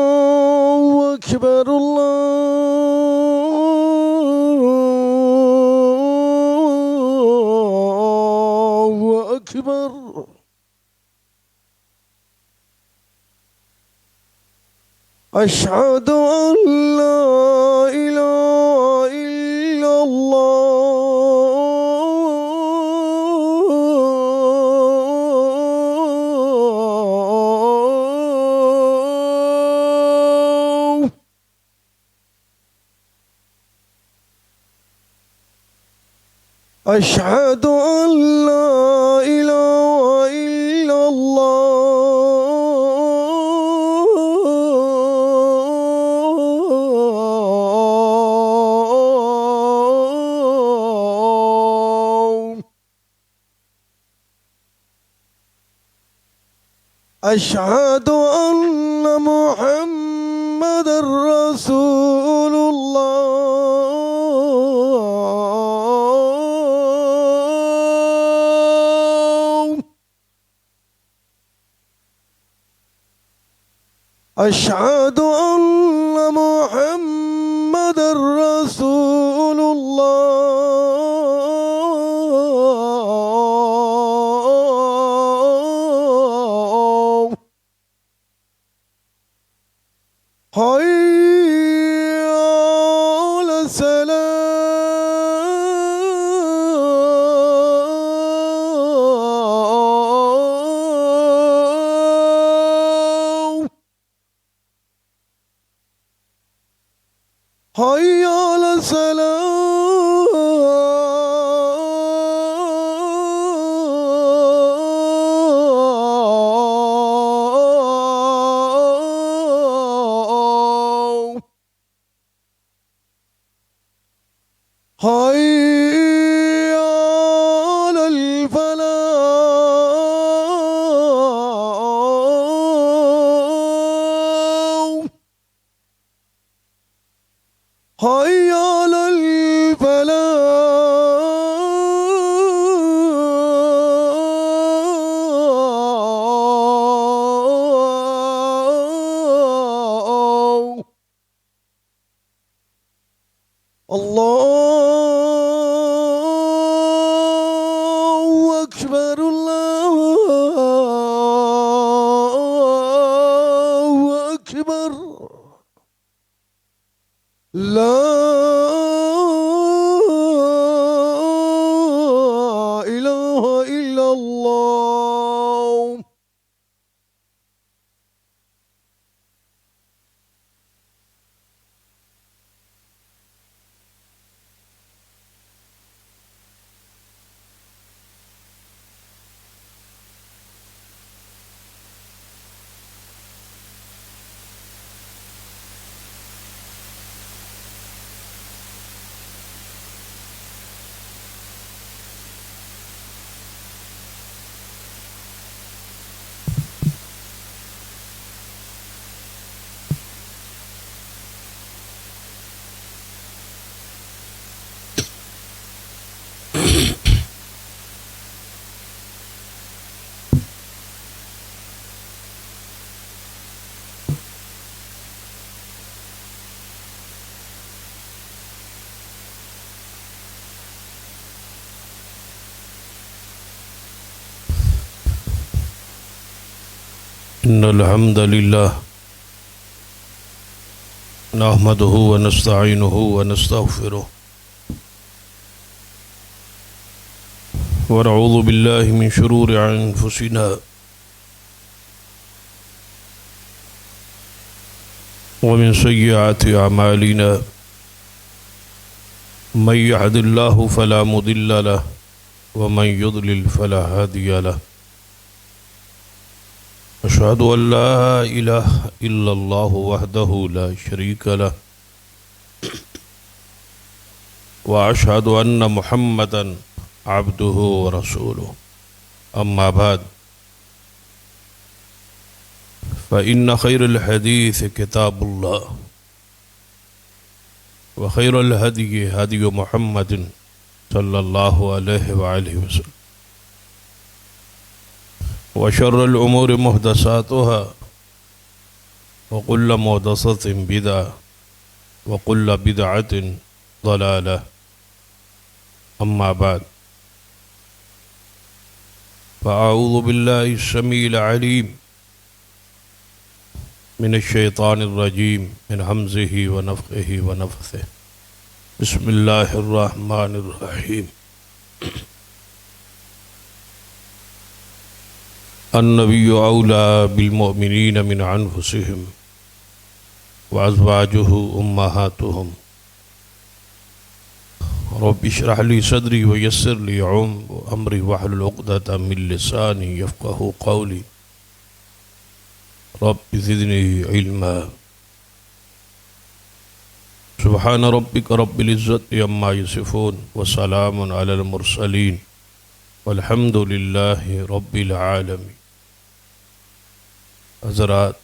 الله أكبر الله أكبر أشهد أن لا إله إلا الله أشهد أن لا إله إلا الله أشهد أن محمد رسول الله أشهد أن محمد رسول الله حي على السلام حي على السلام حي على الفلاح حي على الفلاح الله أكبر الله أكبر لا إله إلا الله إن الحمد لله نحمده ونستعينه ونستغفره ونعوذ بالله من شرور أنفسنا ومن سيئات أعمالنا من يهد الله فلا مضل له ومن يضلل فلا هادي له أشهد أن لا إله إلا الله وحده لا شريك له وأشهد أن محمدا عبده ورسوله أما بعد فإن خير الحديث كتاب الله وخير الهدي هدي محمد صلى الله عليه وآله وسلم وشر الأمور محدثاتها وكل محدثة بدعة وكل بدعة ضلالة أما بعد فأعوذ بالله السميع العليم من الشيطان الرجيم من همزه ونفخه ونفثه بسم الله الرحمن الرحيم النبي أولى بالمؤمنين من أنفسهم وأزواجه أمهاتهم رب اشرح لي صدري ويسر لي أمري واحلل عقدة من لساني يفقهوا قولي رب زدني علما سبحان ربك رب العزة عما يصفون وسلام على المرسلين والحمد لله رب العالمين. حضرات،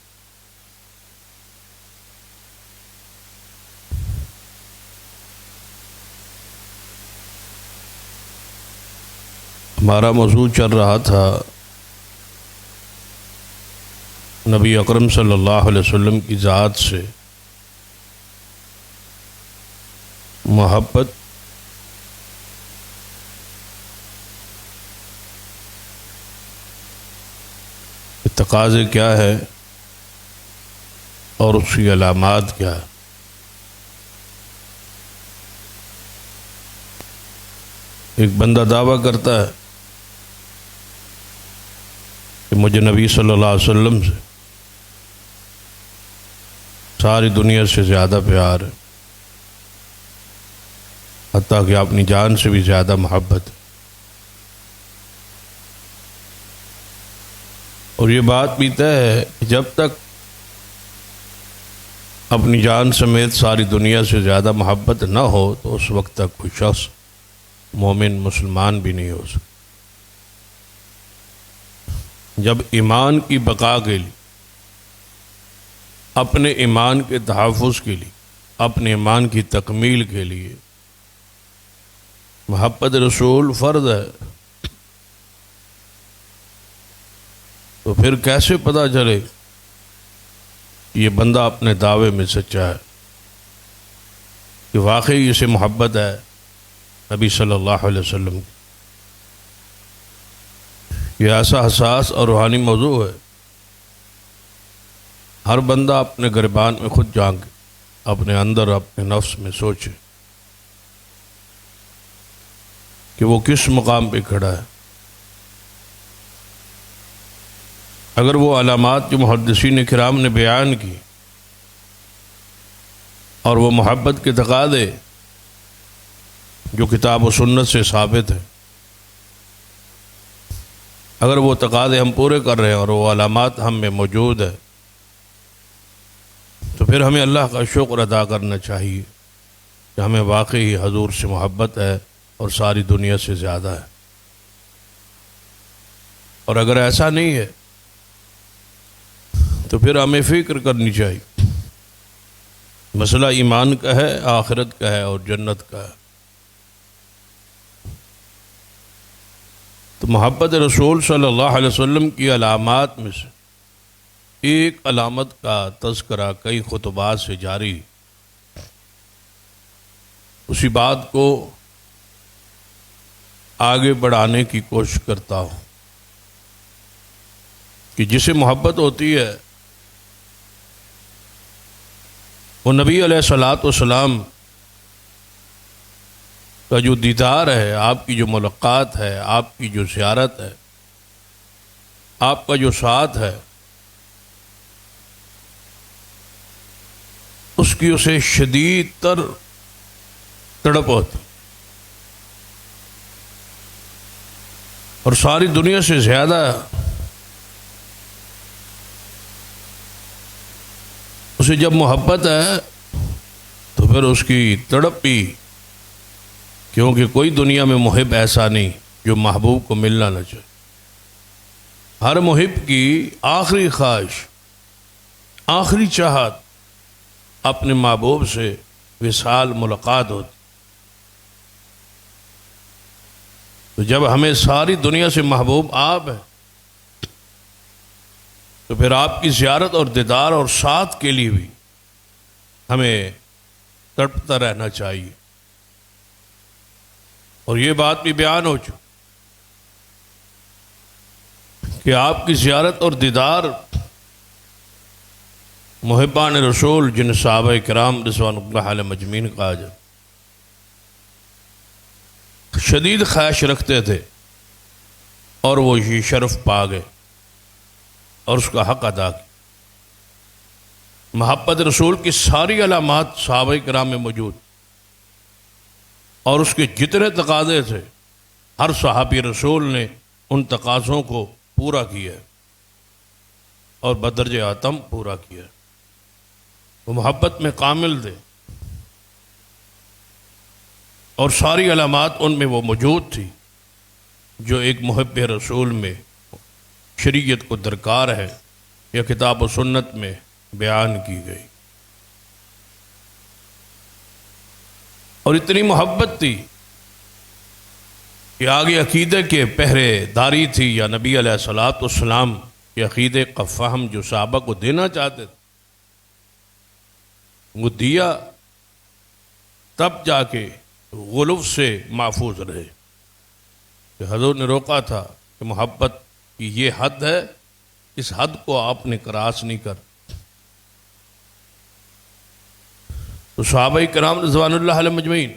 ہمارا موضوع چل رہا تھا نبی اکرم صلی اللہ علیہ وسلم کی ذات سے محبت کے تقاضے کیا ہے اور اس کی علامات کیا ہے. ایک بندہ دعویٰ کرتا ہے کہ مجھے نبی صلی اللہ علیہ وسلم سے ساری دنیا سے زیادہ پیار ہے، حتیٰ کہ اپنی جان سے بھی زیادہ محبت ہے. اور یہ بات بھی طے ہے کہ جب تک اپنی جان سمیت ساری دنیا سے زیادہ محبت نہ ہو تو اس وقت تک کوئی شخص مومن مسلمان بھی نہیں ہو سکتا. جب ایمان کی بقا کے لیے، اپنے ایمان کے تحفظ کے لیے، اپنے ایمان کی تکمیل کے لیے محبت رسول فرض ہے، تو پھر کیسے پتہ چلے کہ یہ بندہ اپنے دعوے میں سچا ہے، کہ واقعی اسے محبت ہے نبی صلی اللہ علیہ وسلم کی. یہ ایسا حساس اور روحانی موضوع ہے، ہر بندہ اپنے گریبان میں خود جھانکے، اپنے اندر اپنے نفس میں سوچے کہ وہ کس مقام پہ کھڑا ہے. اگر وہ علامات جو محدثین کرام نے بیان کی اور وہ محبت کے تقاضے جو کتاب و سنت سے ثابت ہیں، اگر وہ تقاضے ہم پورے کر رہے ہیں اور وہ علامات ہم میں موجود ہے، تو پھر ہمیں اللہ کا شکر ادا کرنا چاہیے کہ ہمیں واقعی حضور سے محبت ہے اور ساری دنیا سے زیادہ ہے. اور اگر ایسا نہیں ہے تو پھر ہمیں فکر کرنی چاہیے. مسئلہ ایمان کا ہے، آخرت کا ہے اور جنت کا ہے. تو محبت رسول صلی اللہ علیہ وسلم کی علامات میں سے ایک علامت کا تذکرہ کئی خطبات سے جاری، اسی بات کو آگے بڑھانے کی کوشش کرتا ہوں کہ جسے محبت ہوتی ہے وہ نبی علیہ الصلوۃ والسلام کا جو دیدار ہے، آپ کی جو ملاقات ہے، آپ کی جو زیارت ہے، آپ کا جو ساتھ ہے، اس کی اسے شدید تر تڑپ ہوتی، اور ساری دنیا سے زیادہ اسے جب محبت ہے تو پھر اس کی تڑپ بھی، کیونکہ کوئی دنیا میں محب ایسا نہیں جو محبوب کو ملنا نہ چاہے. ہر محب کی آخری خواہش، آخری چاہت اپنے محبوب سے وصال ملاقات ہوتی. تو جب ہمیں ساری دنیا سے محبوب آپ ہے تو پھر آپ کی زیارت اور دیدار اور ساتھ کے لیے بھی ہمیں تڑپتا رہنا چاہیے. اور یہ بات بھی بیان ہو چکی کہ آپ کی زیارت اور دیدار محبان رسول جن صحابہ کرام رضوان اللہ علیہ مجمعین کہا جائے شدید خواہش رکھتے تھے اور وہ یہ شرف پا گئے اور اس کا حق ادا کیا. محبت رسول کی ساری علامات صحابہ کرام میں موجود اور اس کے جتنے تقاضے تھے ہر صحابی رسول نے ان تقاضوں کو پورا کیا اور بدرجہ اتم پورا کیا. وہ محبت میں کامل تھے اور ساری علامات ان میں وہ موجود تھی جو ایک محب رسول میں شریعت کو درکار ہے یا کتاب و سنت میں بیان کی گئی. اور اتنی محبت تھی کہ آگے عقیدے کے پہرے داری تھی یا نبی علیہ الصلوۃ والسلام کے عقیدے کا فہم جو صحابہ کو دینا چاہتے تھے وہ دیا تب جا کے غلو سے محفوظ رہے. کہ حضور نے روکا تھا کہ محبت کی یہ حد ہے اس حد کو آپ نے کراس نہیں کر. تو صحابہ کرام رضوان اللہ علیہ مجمعین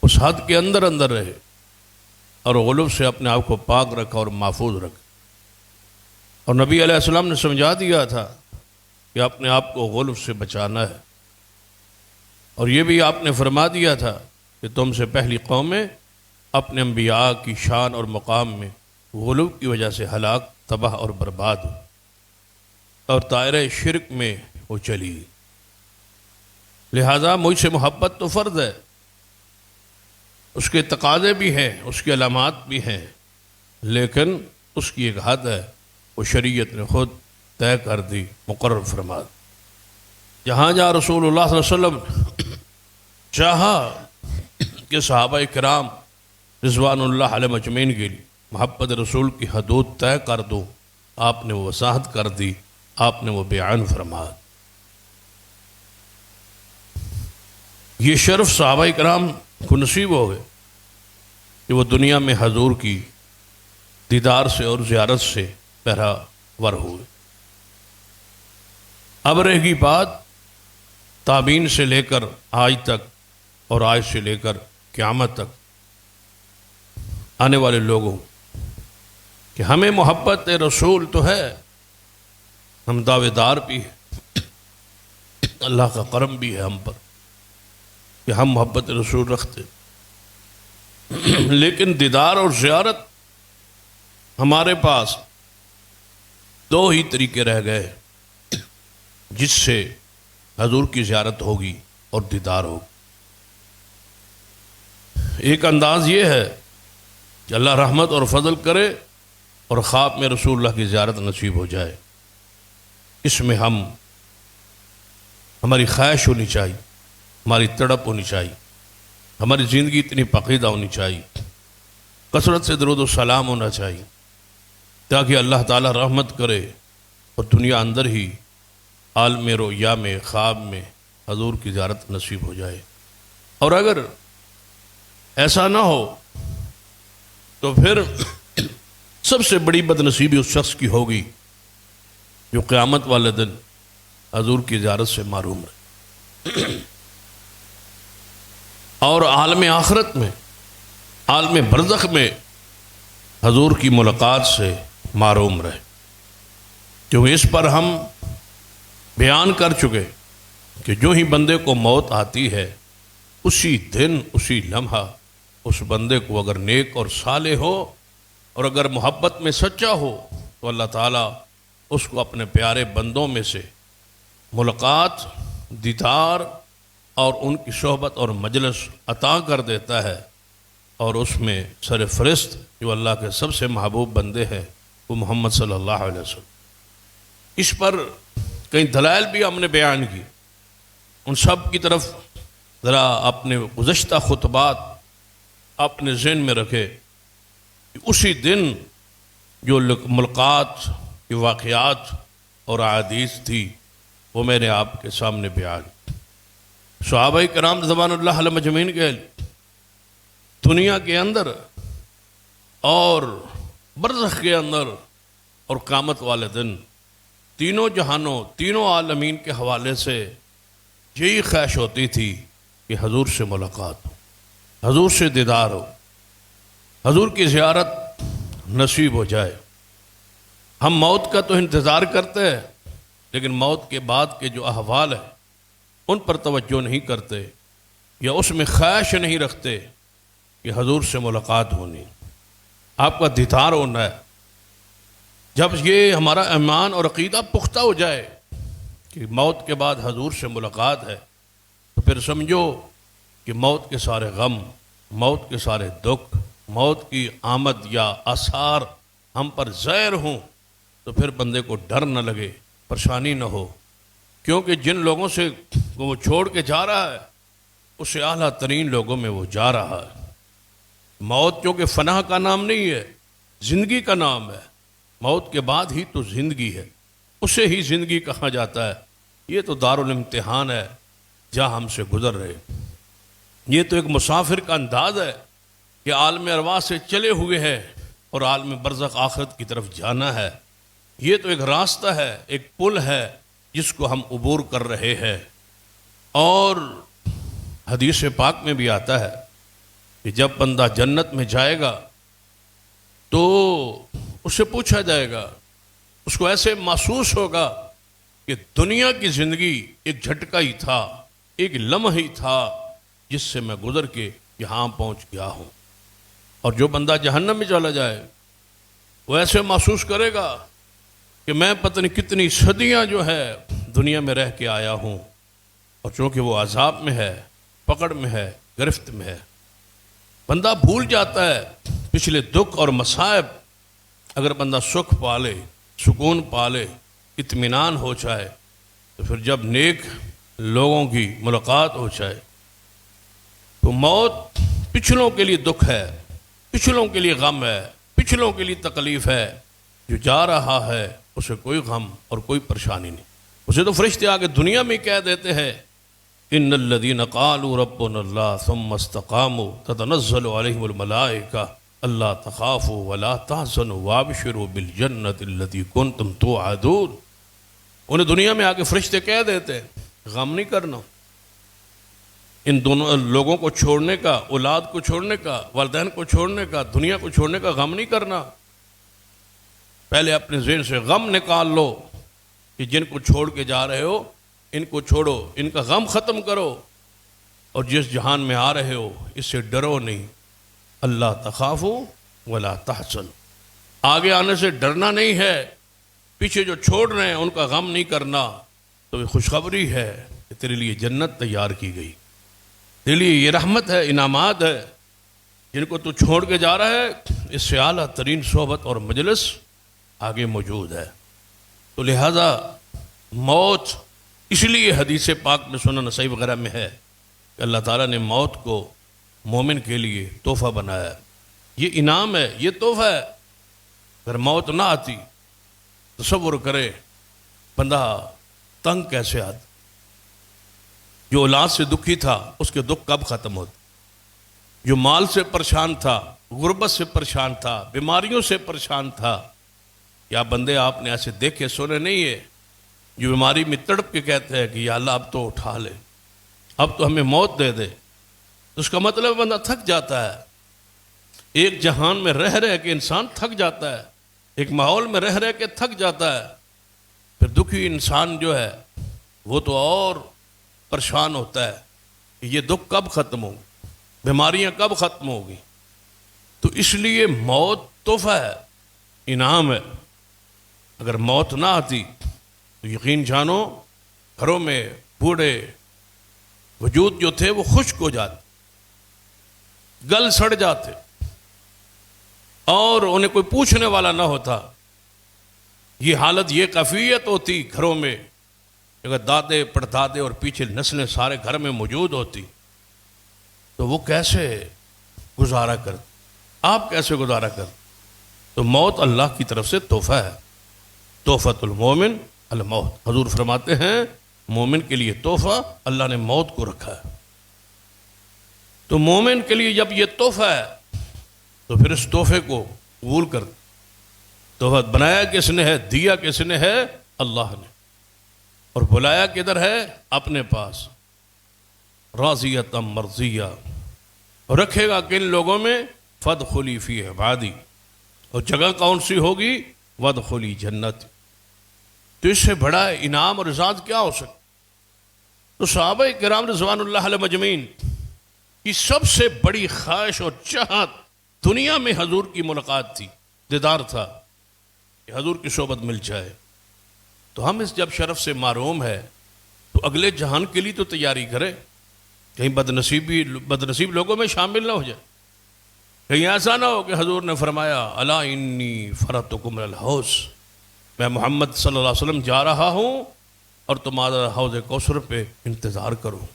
اس حد کے اندر اندر رہے اور غلو سے اپنے آپ کو پاک رکھا اور محفوظ رکھا. اور نبی علیہ السلام نے سمجھا دیا تھا کہ اپنے آپ کو غلو سے بچانا ہے. اور یہ بھی آپ نے فرما دیا تھا کہ تم سے پہلی قومیں اپنے انبیاء کی شان اور مقام میں غلو کی وجہ سے ہلاک تباہ اور برباد ہو اور دائرہ شرک میں وہ چلی. لہذا مجھ سے محبت تو فرض ہے، اس کے تقاضے بھی ہیں، اس کے علامات بھی ہیں، لیکن اس کی ایک حد ہے وہ شریعت نے خود طے کر دی، مقرر فرما دی. جہاں جہاں رسول اللہ صلی اللہ علیہ وسلم چاہا کہ صحابہ کرام رضوان اللہ علیہ مجمعین کے لیے محبت رسول کی حدود طے کر دو، آپ نے وہ وضاحت کر دی، آپ نے وہ بیان فرما. یہ شرف صحابہ کرام کو نصیب ہو گئے کہ وہ دنیا میں حضور کی دیدار سے اور زیارت سے پہرا ور ہوئے. اب رہ گئی بات تابعین سے لے کر آج تک اور آج سے لے کر قیامت تک آنے والے لوگوں کہ ہمیں محبت رسول تو ہے، ہم دعوے دار بھی ہیں، اللہ کا کرم بھی ہے ہم پر کہ ہم محبت رسول رکھتے، لیکن دیدار اور زیارت ہمارے پاس دو ہی طریقے رہ گئے جس سے حضور کی زیارت ہوگی اور دیدار ہوگی. ایک انداز یہ ہے کہ اللہ رحمت اور فضل کرے اور خواب میں رسول اللہ کی زیارت نصیب ہو جائے. اس میں ہماری خواہش ہونی چاہیے، ہماری تڑپ ہونی چاہیے، ہماری زندگی اتنی پقیدہ ہونی چاہیے، کثرت سے درود و سلام ہونا چاہیے تاکہ اللہ تعالیٰ رحمت کرے اور دنیا اندر ہی عالم رؤیا میں خواب میں حضور کی زیارت نصیب ہو جائے. اور اگر ایسا نہ ہو تو پھر سب سے بڑی بد نصیبی اس شخص کی ہوگی جو قیامت والے دن حضور کی زیارت سے محروم رہے اور عالم آخرت میں، عالم برزخ میں حضور کی ملاقات سے محروم رہے. کیونکہ اس پر ہم بیان کر چکے کہ جو ہی بندے کو موت آتی ہے اسی دن اسی لمحہ اس بندے کو اگر نیک اور صالح ہو اور اگر محبت میں سچا ہو تو اللہ تعالیٰ اس کو اپنے پیارے بندوں میں سے ملاقات، دیدار اور ان کی صحبت اور مجلس عطا کر دیتا ہے. اور اس میں سر فرست جو اللہ کے سب سے محبوب بندے ہیں وہ محمد صلی اللہ علیہ وسلم. اس پر کئی دلائل بھی ہم نے بیان کی، ان سب کی طرف ذرا اپنے گزشتہ خطبات اپنے ذہن میں رکھے کہ اسی دن جو ملاقات کی واقعات اور احادیث تھی وہ میں نے آپ کے سامنے بیان کی۔ صحابہ کرام رضوان اللہ علیہ مجمعین کے دنیا کے اندر اور برزخ کے اندر اور قیامت والے دن تینوں جہانوں تینوں عالمین کے حوالے سے یہی خواہش ہوتی تھی کہ حضور سے ملاقات ہو، حضور سے دیدار ہو، حضور کی زیارت نصیب ہو جائے۔ ہم موت کا تو انتظار کرتے ہیں لیکن موت کے بعد کے جو احوال ہیں ان پر توجہ نہیں کرتے یا اس میں خواہش نہیں رکھتے کہ حضور سے ملاقات ہونی، آپ کا دیدار ہونا ہے۔ جب یہ ہمارا ایمان اور عقیدہ پختہ ہو جائے کہ موت کے بعد حضور سے ملاقات ہے تو پھر سمجھو کہ موت کے سارے غم، موت کے سارے دکھ، موت کی آمد یا آثار ہم پر ظاہر ہوں تو پھر بندے کو ڈر نہ لگے، پریشانی نہ ہو، کیونکہ جن لوگوں سے وہ چھوڑ کے جا رہا ہے اس سے اعلیٰ ترین لوگوں میں وہ جا رہا ہے۔ موت کیونکہ فنا کا نام نہیں ہے، زندگی کا نام ہے، موت کے بعد ہی تو زندگی ہے، اسے ہی زندگی کہا جاتا ہے۔ یہ تو دارالامتحان ہے جہاں ہم سے گزر رہے، یہ تو ایک مسافر کا انداز ہے کہ عالم ارواح سے چلے ہوئے ہیں اور عالم برزخ آخرت کی طرف جانا ہے۔ یہ تو ایک راستہ ہے، ایک پل ہے جس کو ہم عبور کر رہے ہیں۔ اور حدیث پاک میں بھی آتا ہے کہ جب بندہ جنت میں جائے گا تو اس سے پوچھا جائے گا، اس کو ایسے محسوس ہوگا کہ دنیا کی زندگی ایک جھٹکا ہی تھا، ایک لمحہ ہی تھا جس سے میں گزر کے یہاں پہنچ گیا ہوں۔ اور جو بندہ جہنم میں چلا جائے وہ ایسے محسوس کرے گا کہ میں پتہ نہیں کتنی صدیاں جو ہے دنیا میں رہ کے آیا ہوں، اور چونکہ وہ عذاب میں ہے، پکڑ میں ہے، گرفت میں ہے۔ بندہ بھول جاتا ہے پچھلے دکھ اور مصائب۔ اگر بندہ سکھ پالے، سکون پالے، اطمینان ہو جائے تو پھر جب نیک لوگوں کی ملاقات ہو جائے تو موت پچھلوں کے لیے دکھ ہے، پچھلوں کے لیے غم ہے، پچھلوں کے لیے تکلیف ہے۔ جو جا رہا ہے اسے کوئی غم اور کوئی پریشانی نہیں، اسے تو فرشتے آگے دنیا میں کہہ دیتے ہیں ان الذین قالوا ربنا اللہ ثم استقاموا تتنزل علیہم الملائکہ اللہ تخافوا ولا تحزنوا وابشروا بالجنۃ التی کنتم توعدون۔ انہیں دنیا میں آگے فرشتے کہہ دیتے ہیں غم نہیں کرنا، ان دونوں لوگوں کو چھوڑنے کا، اولاد کو چھوڑنے کا، والدین کو چھوڑنے کا، دنیا کو چھوڑنے کا غم نہیں کرنا۔ پہلے اپنے ذہن سے غم نکال لو کہ جن کو چھوڑ کے جا رہے ہو ان کو چھوڑو، ان کا غم ختم کرو، اور جس جہان میں آ رہے ہو اس سے ڈرو نہیں۔ اللہ تخافوا ولا تحزنوا، آگے آنے سے ڈرنا نہیں ہے، پیچھے جو چھوڑ رہے ہیں ان کا غم نہیں کرنا۔ تو یہ خوشخبری ہے کہ تیرے لیے جنت تیار کی گئی، تیرے لیے یہ رحمت ہے، انعامات ہے۔ جن کو تو چھوڑ کے جا رہا ہے اس سے اعلیٰ ترین صحبت اور مجلس آگے موجود ہے۔ تو لہذا موت اس لیے حدیث پاک میں سنن نسائی وغیرہ میں ہے کہ اللہ تعالیٰ نے موت کو مومن کے لیے تحفہ بنایا ہے، یہ انعام ہے، یہ تحفہ ہے۔ اگر موت نہ آتی تصور کرے بندہ تنگ کیسے آتا، جو اولاد سے دکھی تھا اس کے دکھ کب ختم ہوتے، جو مال سے پریشان تھا، غربت سے پریشان تھا، بیماریوں سے پریشان تھا، یا بندے آپ نے ایسے دیکھے سنے نہیں ہے جو بیماری میں تڑپ کے کہتے ہیں کہ یا اللہ اب تو اٹھا لے، اب تو ہمیں موت دے دے۔ تو اس کا مطلب بندہ تھک جاتا ہے، ایک جہان میں رہ رہ کے انسان تھک جاتا ہے، ایک ماحول میں رہ رہ کے تھک جاتا ہے۔ پھر دکھی انسان جو ہے وہ تو اور پریشان ہوتا ہے کہ یہ دکھ کب ختم ہوگی، بیماریاں کب ختم ہوگی۔ تو اس لیے موت تحفہ ہے، انعام ہے۔ اگر موت نہ آتی تو یقین جانو گھروں میں بوڑھے وجود جو تھے وہ خشک ہو جاتے، گل سڑ جاتے، اور انہیں کوئی پوچھنے والا نہ ہوتا۔ یہ حالت، یہ کیفیت ہوتی گھروں میں، اگر دادے پڑدادے اور پیچھے نسلیں سارے گھر میں موجود ہوتی تو وہ کیسے گزارا کرتے، آپ کیسے گزارا کرتے۔ تو موت اللہ کی طرف سے تحفہ ہے۔ تحفۃ المومن الموت. حضور فرماتے ہیں مومن کے لیے تحفہ اللہ نے موت کو رکھا ہے. تو مومن کے لیے جب یہ تحفہ ہے تو پھر اس تحفے کو قبول کر. تحفہ بنایا کس نے ہے, دیا کس نے ہے, اللہ نے. اور بلایا کدھر ہے, اپنے پاس. راضیۃ مرضیہ. اور رکھے گا کن لوگوں میں, فادخلی فی عبادی. اور جگہ کون سی ہوگی, وادخلی جنت. تو اس سے بڑا انعام اور اعزاز کیا ہو سکتا. تو صحابہ کرام رضوان اللہ علیہ مجمعین کی سب سے بڑی خواہش اور چاہت دنیا میں حضور کی ملاقات تھی, دیدار تھا کہ حضور کی صحبت مل جائے. تو ہم اس جب شرف سے محروم ہے تو اگلے جہان کے لیے تو تیاری کرے, کہیں بدنصیب لوگوں میں شامل نہ ہو جائے. کہیں ایسا نہ ہو کہ حضور نے فرمایا الا انی فرطکم الحوض, میں محمد صلی اللہ علیہ وسلم جا رہا ہوں اور تمہارا حوض کوثر پہ انتظار کروں.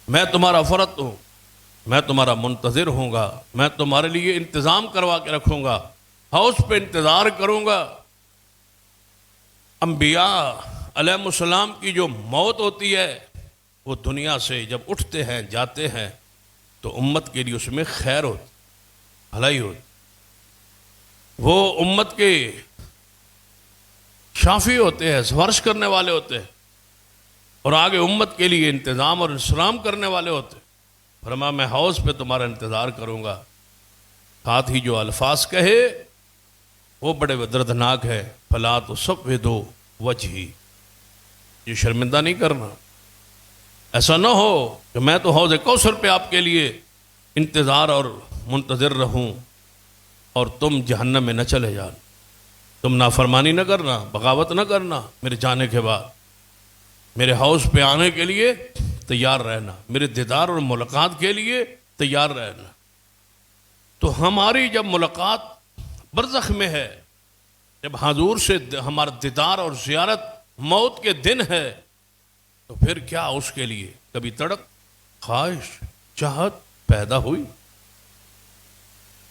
میں تمہارا فرط ہوں, میں تمہارا منتظر ہوں گا, میں تمہارے لیے انتظام کروا کے رکھوں گا, حوض پہ انتظار کروں گا. انبیاء علیہ السلام کی جو موت ہوتی ہے وہ دنیا سے جب اٹھتے ہیں جاتے ہیں تو امت کے لیے اس میں خیر ہوتی, بھلائی ہوتی. وہ امت کے شافی ہوتے ہیں, سفارش کرنے والے ہوتے ہیں, اور آگے امت کے لیے انتظام اور انسلام کرنے والے ہوتے ہیں. فرمایا میں حوض پہ تمہارا انتظار کروں گا. ساتھ ہی جو الفاظ کہے وہ بڑے دردناک ہے, فلا تسودوا وجہی, یہ شرمندہ نہیں کرنا. ایسا نہ ہو کہ میں تو حوض کوثر پہ آپ کے لیے انتظار اور منتظر رہوں اور تم جہنم میں نہ چلے جانا. تم نافرمانی نہ کرنا, بغاوت نہ کرنا, میرے جانے کے بعد میرے حوض پہ آنے کے لیے تیار رہنا, میرے دیدار اور ملاقات کے لیے تیار رہنا. تو ہماری جب ملاقات برزخ میں ہے, جب حضور سے ہمارا دیدار اور زیارت موت کے دن ہے, تو پھر کیا اس کے لیے کبھی تڑپ, خواہش, چاہت پیدا ہوئی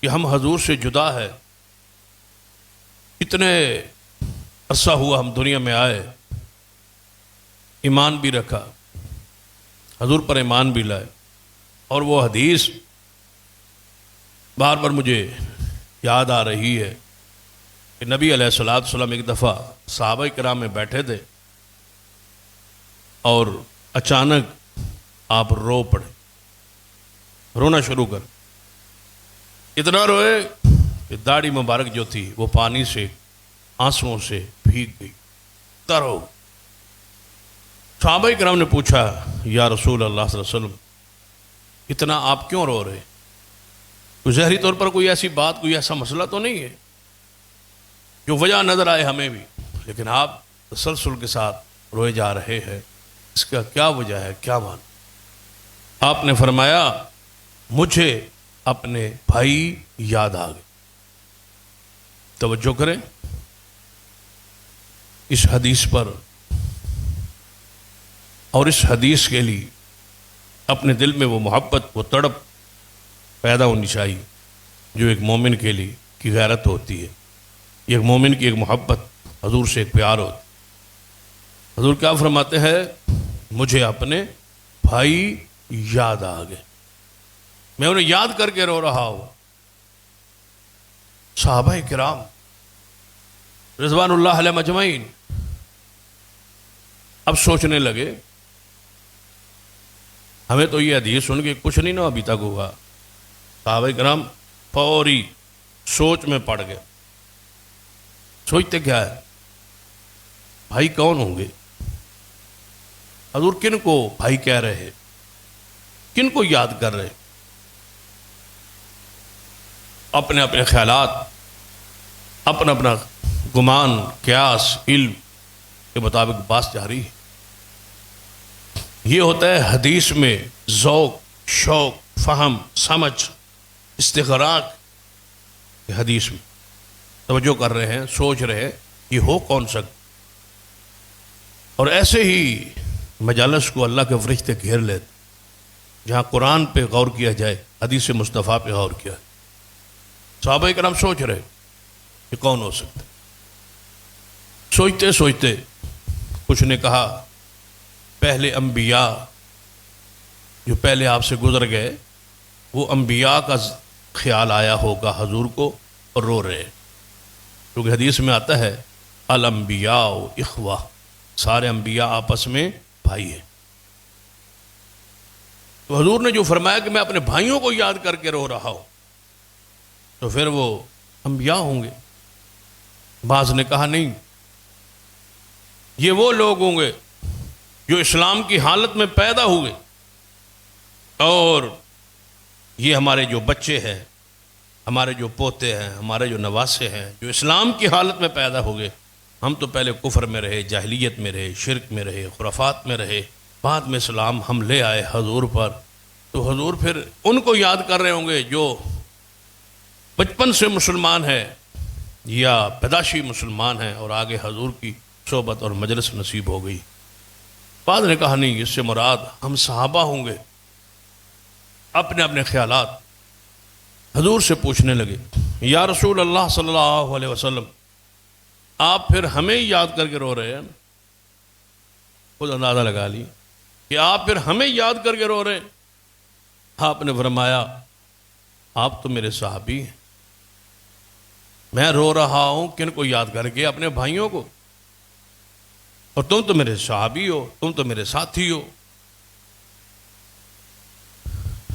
کہ ہم حضور سے جدا ہے. اتنے عرصہ ہوا ہم دنیا میں آئے, ایمان بھی رکھا, حضور پر ایمان بھی لائے, اور وہ حدیث بار بار مجھے یاد آ رہی ہے کہ نبی علیہ الصلوۃ والسلام ایک دفعہ صحابہ کرام میں بیٹھے تھے اور اچانک آپ رو پڑے, رونا شروع کر. اتنا روئے کہ داڑھی مبارک جو تھی وہ پانی سے, آنسوؤں سے بھیگ گئی, تر ہو. صحابہ کرام نے پوچھا یا رسول اللہ صلی اللہ علیہ وسلم اتنا آپ کیوں رو رہے, کوئی ظاہری طور پر کوئی ایسی بات, کوئی ایسا مسئلہ تو نہیں ہے جو وجہ نظر آئے ہمیں بھی, لیکن آپ تسلسل کے ساتھ روئے جا رہے ہیں, اس کا کیا وجہ ہے, کیا مان. آپ نے فرمایا مجھے اپنے بھائی یاد آ گئے. توجہ کریں اس حدیث پر, اور اس حدیث کے لیے اپنے دل میں وہ محبت, وہ تڑپ پیدا ہونی چاہیے جو ایک مومن کے لیے کی غیرت ہوتی ہے. ایک مومن کی ایک محبت, حضور سے ایک پیار ہوتا. حضور کیا فرماتے ہیں, مجھے اپنے بھائی یاد آ گئے, میں انہیں یاد کر کے رو رہا ہوں. صحابہ کرام رضوان اللہ علیہ مجمعین اب سوچنے لگے, ہمیں تو یہ حدیث سن کے کچھ نہیں نا ابھی تک ہوا. صحابہ کرام فوری سوچ میں پڑ گئے. سوچتے کیا ہے, بھائی کون ہوں گے, حضور کن کو بھائی کہہ رہے ہیں, کن کو یاد کر رہے. اپنے اپنے خیالات, اپنا اپنا گمان, قیاس, علم کے مطابق بات جاری ہے. یہ ہوتا ہے حدیث میں ذوق, شوق, فہم, سمجھ, استغراق. حدیث میں توجہ کر رہے ہیں, سوچ رہے ہیں یہ ہو کون سکتا. اور ایسے ہی مجالس کو اللہ کے فرشتے گھیر لیتے, جہاں قرآن پہ غور کیا جائے, حدیث مصطفیٰ پہ غور کیا. صحابہ کرام سوچ رہے کہ کون ہو سکتا. سوچتے سوچتے کچھ نے کہا پہلے انبیاء جو پہلے آپ سے گزر گئے وہ انبیاء کا خیال آیا ہوگا حضور کو اور رو رہے، کیونکہ حدیث میں آتا ہے الانبیاء اخوہ، سارے انبیاء آپس میں بھائی ہیں۔ تو حضور نے جو فرمایا کہ میں اپنے بھائیوں کو یاد کر کے رو رہا ہوں، تو پھر وہ انبیاء ہوں گے۔ بعض نے کہا نہیں، یہ وہ لوگ ہوں گے جو اسلام کی حالت میں پیدا ہوئے، اور یہ ہمارے جو بچے ہیں، ہمارے جو پوتے ہیں، ہمارے جو نواسے ہیں، جو اسلام کی حالت میں پیدا ہو گئے۔ ہم تو پہلے کفر میں رہے، جاہلیت میں رہے، شرک میں رہے، خرافات میں رہے، بعد میں اسلام ہم لے آئے حضور پر، تو حضور پھر ان کو یاد کر رہے ہوں گے جو بچپن سے مسلمان ہے یا پیدائشی مسلمان ہیں اور آگے حضور کی صحبت اور مجلس نصیب ہو گئی۔ بعد نے کہا نہیں، اس سے مراد ہم صحابہ ہوں گے۔ اپنے اپنے خیالات حضور سے پوچھنے لگے، یا رسول اللہ صلی اللہ علیہ وسلم، آپ پھر ہمیں یاد کر کے رو رہے ہیں؟ خود اندازہ لگا لی کہ آپ پھر ہمیں یاد کر کے رو رہے ہیں۔ آپ نے فرمایا آپ تو میرے صحابی ہیں، میں رو رہا ہوں کن کو یاد کر کے؟ اپنے بھائیوں کو، اور تم تو میرے صحابی ہو، تم تو میرے ساتھی ہو۔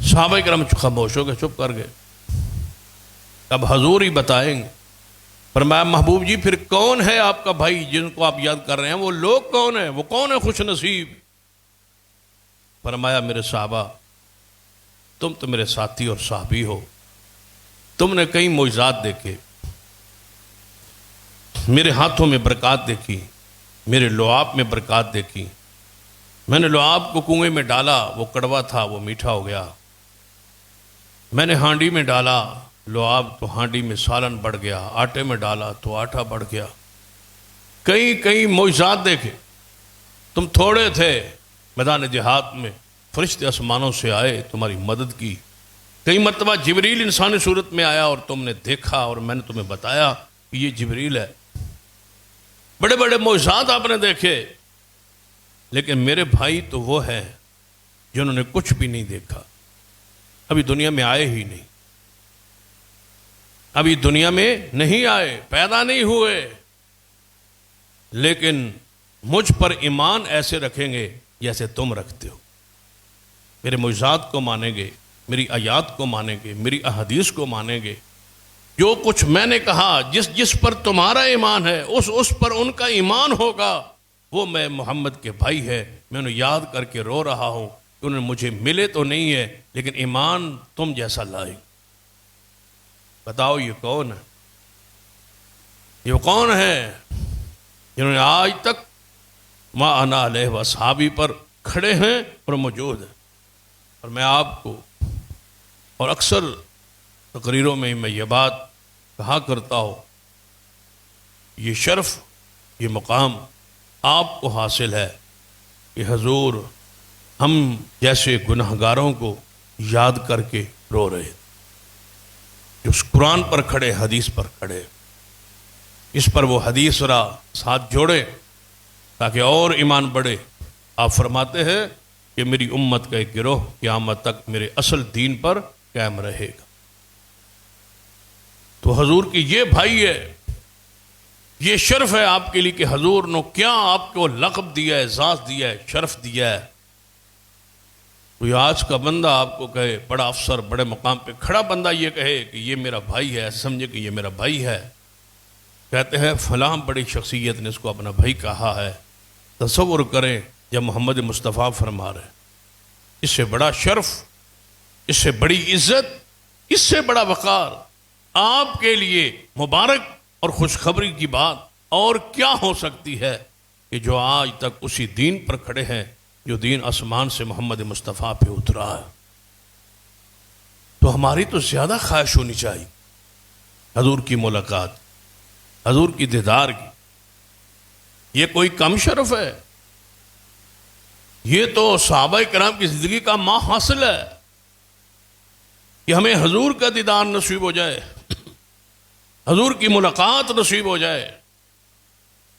صحابہ کرام خاموش ہو گئے، چپ کر گئے۔ اب حضور ہی بتائیں گے۔ فرمایا محبوب جی پھر کون ہے آپ کا بھائی جن کو آپ یاد کر رہے ہیں؟ وہ لوگ کون ہیں؟ وہ کون ہے خوش نصیب؟ فرمایا میرے صحابہ، تم تو میرے ساتھی اور صحابی ہو، تم نے کئی معجزات دیکھے، میرے ہاتھوں میں برکات دیکھی، میرے لعاب میں برکات دیکھی۔ میں نے لعاب کو کنویں میں ڈالا، وہ کڑوا تھا، وہ میٹھا ہو گیا۔ میں نے ہانڈی میں ڈالا لعاب، تو ہانڈی میں سالن بڑھ گیا۔ آٹے میں ڈالا تو آٹا بڑھ گیا۔ کئی معجزات دیکھے۔ تم تھوڑے تھے، میدان جہاد میں فرشتے آسمانوں سے آئے، تمہاری مدد کی۔ کئی مرتبہ جبریل انسانی صورت میں آیا اور تم نے دیکھا، اور میں نے تمہیں بتایا کہ یہ جبریل ہے۔ بڑے بڑے معجزات آپ نے دیکھے، لیکن میرے بھائی تو وہ ہیں جنہوں نے کچھ بھی نہیں دیکھا، ابھی دنیا میں آئے ہی نہیں، ابھی دنیا میں نہیں آئے، پیدا نہیں ہوئے، لیکن مجھ پر ایمان ایسے رکھیں گے جیسے تم رکھتے ہو۔ میرے معجزات کو مانیں گے، میری آیات کو مانیں گے، میری احادیث کو مانیں گے۔ جو کچھ میں نے کہا، جس پر تمہارا ایمان ہے، اس پر ان کا ایمان ہوگا۔ وہ میں محمد کے بھائی ہے، میں انہیں یاد کر کے رو رہا ہوں کہ انہیں مجھے ملے تو نہیں ہے، لیکن ایمان تم جیسا لائے۔ بتاؤ یہ کون ہے؟ یہ کون ہے جنہوں نے آج تک ما انا علیہ واصحابی پر کھڑے ہیں اور موجود ہیں؟ اور میں آپ کو، اور اکثر تقریروں میں میں یہ بات کہا کرتا ہوں، یہ شرف، یہ مقام آپ کو حاصل ہے کہ حضور ہم جیسے گناہگاروں کو یاد کر کے رو رہے، جو اس قرآن پر کھڑے، حدیث پر کھڑے۔ اس پر وہ حدیث را ساتھ جوڑے تاکہ اور ایمان بڑھے۔ آپ فرماتے ہیں کہ میری امت کا ایک گروہ قیامت تک میرے اصل دین پر قائم رہے گا۔ تو حضور کی یہ بھائی ہے، یہ شرف ہے آپ کے لیے کہ حضور نے کیا آپ کو لقب دیا ہے، اعزاز دیا ہے، شرف دیا ہے۔ کوئی آج کا بندہ آپ کو کہے، بڑا افسر، بڑے مقام پہ کھڑا بندہ یہ کہے کہ یہ میرا بھائی ہے، سمجھے کہ یہ میرا بھائی ہے، کہتے ہیں فلاں بڑی شخصیت نے اس کو اپنا بھائی کہا ہے۔ تصور کریں جب محمد مصطفیٰ فرما رہے، اس سے بڑا شرف، اس سے بڑی عزت، اس سے بڑا وقار آپ کے لیے مبارک اور خوشخبری کی بات اور کیا ہو سکتی ہے کہ جو آج تک اسی دین پر کھڑے ہیں جو دین آسمان سے محمد مصطفیٰ پہ اترا ہے۔ تو ہماری تو زیادہ خواہش ہونی چاہیے حضور کی ملاقات، حضور کی دیدار کی۔ یہ کوئی کم شرف ہے؟ یہ تو صحابہ کرام کی زندگی کا ماں حاصل ہے کہ ہمیں حضور کا دیدار نصیب ہو جائے، حضور کی ملاقات نصیب ہو جائے۔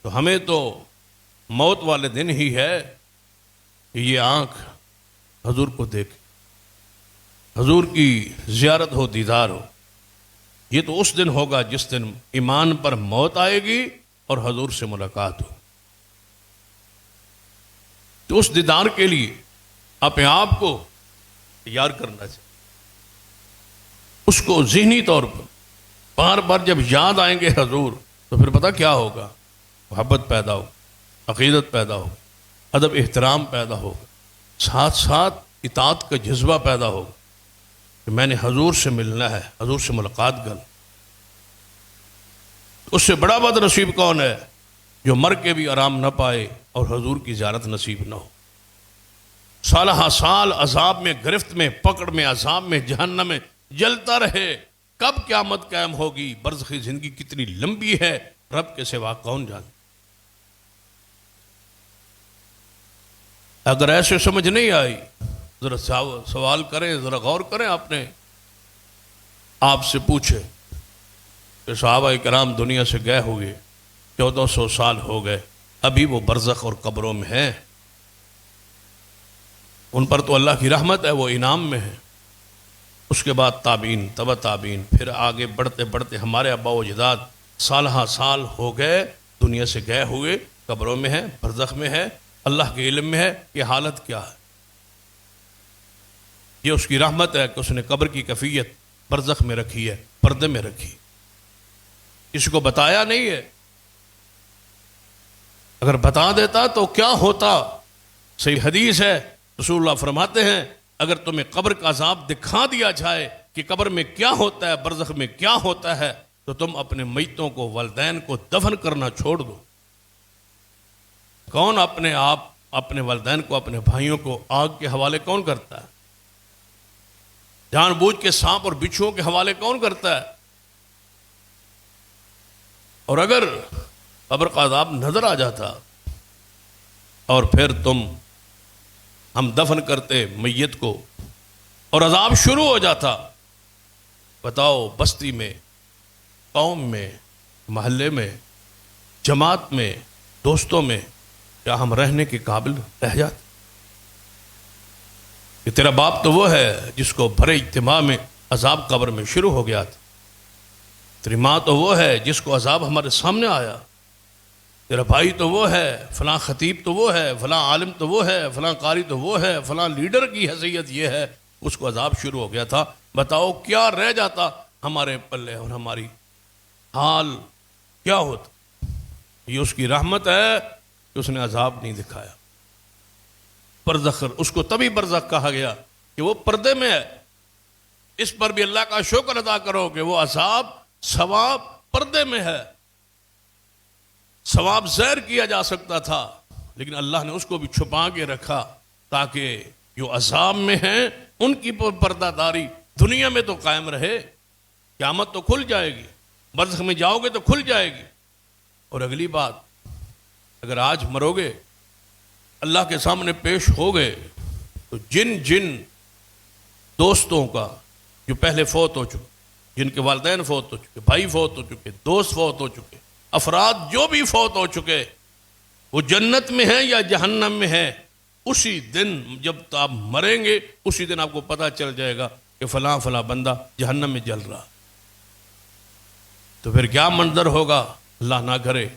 تو ہمیں تو موت والے دن ہی ہے کہ یہ آنکھ حضور کو دیکھے، حضور کی زیارت ہو، دیدار ہو۔ یہ تو اس دن ہوگا جس دن ایمان پر موت آئے گی اور حضور سے ملاقات ہو۔ تو اس دیدار کے لیے اپنے آپ کو تیار کرنا چاہیے، اس کو ذہنی طور پر بار بار جب یاد آئیں گے حضور تو پھر پتہ کیا ہوگا، محبت پیدا ہو، عقیدت پیدا ہو، ادب احترام پیدا ہو، ساتھ ساتھ اطاعت کا جذبہ پیدا ہو کہ میں نے حضور سے ملنا ہے، حضور سے ملاقات کرنا۔ اس سے بڑا بد نصیب کون ہے جو مر کے بھی آرام نہ پائے اور حضور کی زیارت نصیب نہ ہو، سالہ سال عذاب میں، گرفت میں، پکڑ میں، عذاب میں، جہنم میں جلتا رہے۔ کب قیامت قائم ہوگی، برزخی زندگی کتنی لمبی ہے، رب کے سوا کون جانے۔ اگر ایسے سمجھ نہیں آئی ذرا سوال کریں، ذرا غور کریں، آپ سے پوچھے کہ صحابہ کرام دنیا سے گئے ہوئے 1400 سال ہو گئے، ابھی وہ برزخ اور قبروں میں ہیں، ان پر تو اللہ کی رحمت ہے، وہ انعام میں ہے۔ اس کے بعد تابعین، تبع تابعین، پھر آگے بڑھتے بڑھتے ہمارے آباء و اجداد سالہ سال ہو گئے دنیا سے گئے ہوئے، قبروں میں ہے، برزخ میں ہے، اللہ کے علم میں ہے کہ حالت کیا ہے۔ یہ اس کی رحمت ہے کہ اس نے قبر کی کیفیت برزخ میں رکھی ہے، پردے میں رکھی، کسی کو بتایا نہیں ہے۔ اگر بتا دیتا تو کیا ہوتا؟ صحیح حدیث ہے، رسول اللہ فرماتے ہیں اگر تمہیں قبر کا عذاب دکھا دیا جائے کہ قبر میں کیا ہوتا ہے، برزخ میں کیا ہوتا ہے، تو تم اپنے میتوں کو، والدین کو دفن کرنا چھوڑ دو۔ کون اپنے آپ، اپنے والدین کو، اپنے بھائیوں کو آگ کے حوالے کون کرتا ہے؟ جان بوجھ کے سانپ اور بچھوؤں کے حوالے کون کرتا ہے؟ اور اگر قبر کا عذاب نظر آ جاتا اور پھر ہم دفن کرتے میت کو اور عذاب شروع ہو جاتا، بتاؤ بستی میں، قوم میں، محلے میں، جماعت میں، دوستوں میں کیا ہم رہنے کے قابل رہ جاتے؟ کہ تیرا باپ تو وہ ہے جس کو بھرے اجتماع میں عذاب قبر میں شروع ہو گیا تھا، تیری ماں تو وہ ہے جس کو عذاب ہمارے سامنے آیا، تیرا بھائی تو وہ ہے، فلاں خطیب تو وہ ہے، فلاں عالم تو وہ ہے، فلاں قاری تو وہ ہے، فلاں لیڈر کی حیثیت یہ ہے، اس کو عذاب شروع ہو گیا تھا۔ بتاؤ کیا رہ جاتا ہمارے پلے اور ہماری حال کیا ہوتا؟ یہ اس کی رحمت ہے کہ اس نے عذاب نہیں دکھایا۔ برزخ، اس کو تبھی برزخ کہا گیا کہ وہ پردے میں ہے۔ اس پر بھی اللہ کا شکر ادا کرو کہ وہ عذاب ثواب پردے میں ہے۔ ثواب ظاہر کیا جا سکتا تھا لیکن اللہ نے اس کو بھی چھپا کے رکھا تاکہ جو عذاب میں ہیں ان کی پردہ داری دنیا میں تو قائم رہے، قیامت تو کھل جائے گی، برزخ میں جاؤ گے تو کھل جائے گی۔ اور اگلی بات، اگر آج مرو گے، اللہ کے سامنے پیش ہو گئے، تو جن دوستوں کا جو پہلے فوت ہو چکے، جن کے والدین فوت ہو چکے، بھائی فوت ہو چکے، دوست فوت ہو چکے، افراد جو بھی فوت ہو چکے، وہ جنت میں ہیں یا جہنم میں ہیں، اسی دن جب آپ مریں گے اسی دن آپ کو پتہ چل جائے گا کہ فلاں فلاں بندہ جہنم میں جل رہا۔ تو پھر کیا منظر ہوگا؟ اللہ نہ کرے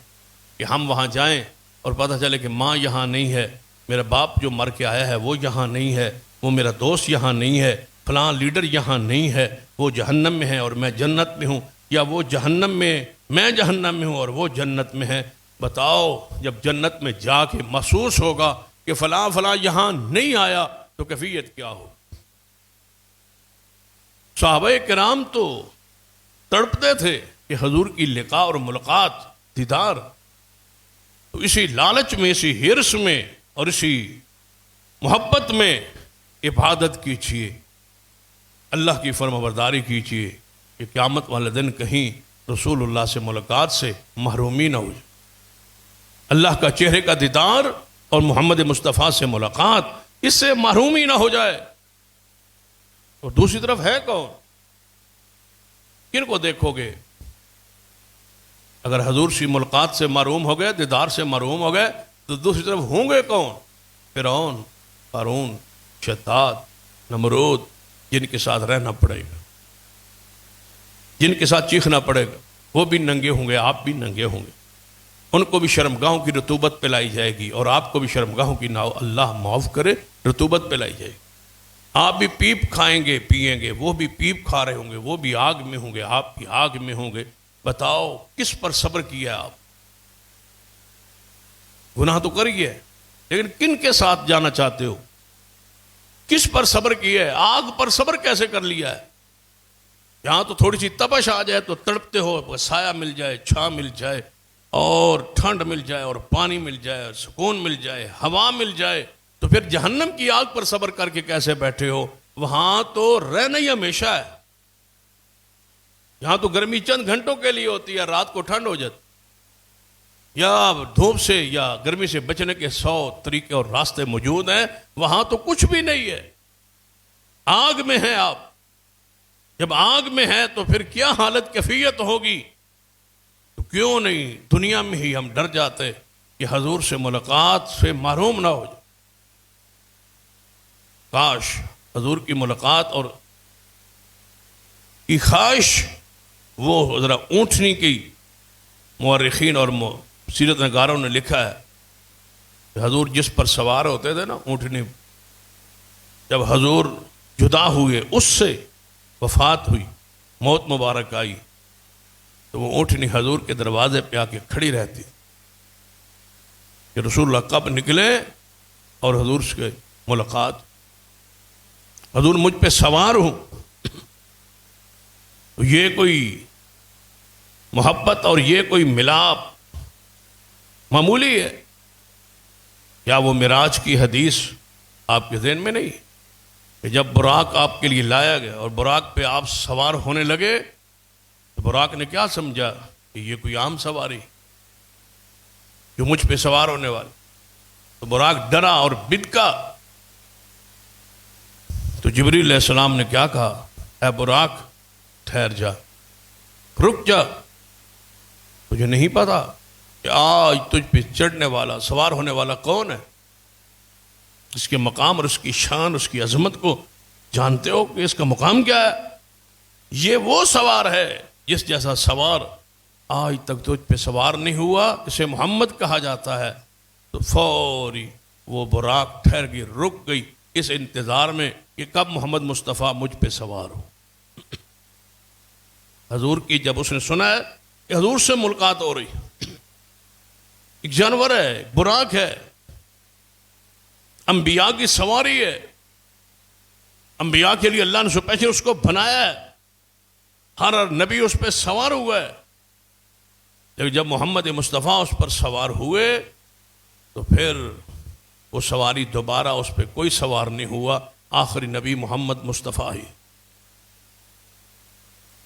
کہ ہم وہاں جائیں اور پتہ چلے کہ ماں یہاں نہیں ہے، میرا باپ جو مر کے آیا ہے وہ یہاں نہیں ہے، وہ میرا دوست یہاں نہیں ہے، فلاں لیڈر یہاں نہیں ہے، وہ جہنم میں ہے اور میں جنت میں ہوں، یا وہ جہنم میں، میں جہنم میں ہوں اور وہ جنت میں ہے۔ بتاؤ جب جنت میں جا کے محسوس ہوگا کہ فلاں فلاں یہاں نہیں آیا تو کیفیت کیا ہو؟ صحابہ کرام تو تڑپتے تھے کہ حضور کی لقاء اور ملاقات، دیدار، تو اسی لالچ میں، اسی ہرس میں اور اسی محبت میں عبادت کیجیے، اللہ کی فرمانبرداری کیجیے کہ قیامت والے دن کہیں رسول اللہ سے ملاقات سے محرومی نہ ہو جائے، اللہ کا چہرے کا دیدار اور محمد مصطفیٰ سے ملاقات، اس سے محرومی نہ ہو جائے۔ اور دوسری طرف ہے کون؟ کن کو دیکھو گے؟ اگر حضور سے ملاقات سے محروم ہو گئے، دیدار سے محروم ہو گئے، تو دوسری طرف ہوں گے کون؟ فرعون، قارون، شداد، نمرود، جن کے ساتھ رہنا پڑے گا، جن کے ساتھ چیخنا پڑے گا. وہ بھی ننگے ہوں گے، آپ بھی ننگے ہوں گے. ان کو بھی شرمگاہوں کی رطوبت پلائی جائے گی، اور آپ کو بھی شرمگاہوں کی اللہ معاف کرے رطوبت پلائی جائے گی. آپ بھی پیپ کھائیں گے، پئیں گے، وہ بھی پیپ کھا رہے ہوں گے، وہ بھی آگ میں ہوں گے، آپ بھی آگ میں ہوں گے. بتاؤ کس پر صبر کیا آپ؟ گناہ تو کریے، لیکن کن کے ساتھ جانا چاہتے ہو؟ کس پر صبر کیا ہے؟ آگ پر صبر کیسے کر لیا ہے؟ یہاں تو تھوڑی سی تپش آ جائے تو تڑپتے ہو، سایہ مل جائے، چھاں مل جائے، اور ٹھنڈ مل جائے، اور پانی مل جائے، اور سکون مل جائے، ہوا مل جائے، تو پھر جہنم کی آگ پر صبر کر کے کیسے بیٹھے ہو؟ وہاں تو رہنا ہی ہمیشہ ہے. یہاں تو گرمی چند گھنٹوں کے لیے ہوتی ہے، رات کو ٹھنڈ ہو جاتی. یا دھوپ سے یا گرمی سے بچنے کے 100 طریقے اور راستے موجود ہیں. وہاں تو کچھ بھی نہیں ہے، آگ میں ہیں آپ. جب آگ میں ہے تو پھر کیا حالت کیفیت ہوگی؟ تو کیوں نہیں دنیا میں ہی ہم ڈر جاتے کہ حضور سے ملاقات سے محروم نہ ہو جائے. کاش حضور کی ملاقات اور کی خواہش. وہ ذرا اونٹنی کی مورخین اور سیرت نگاروں نے لکھا ہے کہ حضور جس پر سوار ہوتے تھے نا اونٹنی، جب حضور جدا ہوئے، اس سے وفات ہوئی، موت مبارک آئی، تو وہ اونٹنی حضور کے دروازے پہ آ کے کھڑی رہتی کہ رسول اللہ کب نکلے اور حضور سے ملاقات. حضور مجھ پہ سوار ہوں. تو یہ کوئی محبت اور یہ کوئی ملاپ معمولی ہے؟ کیا وہ معراج کی حدیث آپ کے ذہن میں نہیں کہ جب براق آپ کے لیے لایا گیا اور براق پہ آپ سوار ہونے لگے تو براق نے کیا سمجھا کہ یہ کوئی عام سواری جو مجھ پہ سوار ہونے والی؟ تو براق ڈرا اور بدکا. تو جبریل علیہ السلام نے کیا کہا؟ اے براق ٹھہر جا، رک جا. تجھے نہیں پتا کہ آج تجھ پہ چڑھنے والا، سوار ہونے والا کون ہے؟ اس کے مقام اور اس کی شان، اس کی عظمت کو جانتے ہو کہ اس کا مقام کیا ہے؟ یہ وہ سوار ہے جس جیسا سوار آج تک تجھ پہ سوار نہیں ہوا، اسے محمد کہا جاتا ہے. تو فوری وہ براق ٹھہر گئی، رک گئی اس انتظار میں کہ کب محمد مصطفیٰ مجھ پہ سوار ہو. حضور کی جب اس نے سنا ہے کہ حضور سے ملاقات ہو رہی، ایک جانور ہے، براق ہے، انبیاء کی سواری ہے، انبیاء کے لیے اللہ نے اسپیشل اس کو بنایا ہے، ہر نبی اس پہ سوار ہوا ہے. لیکن جب محمد مصطفیٰ اس پر سوار ہوئے تو پھر وہ سواری دوبارہ اس پہ کوئی سوار نہیں ہوا، آخری نبی محمد مصطفیٰ ہی.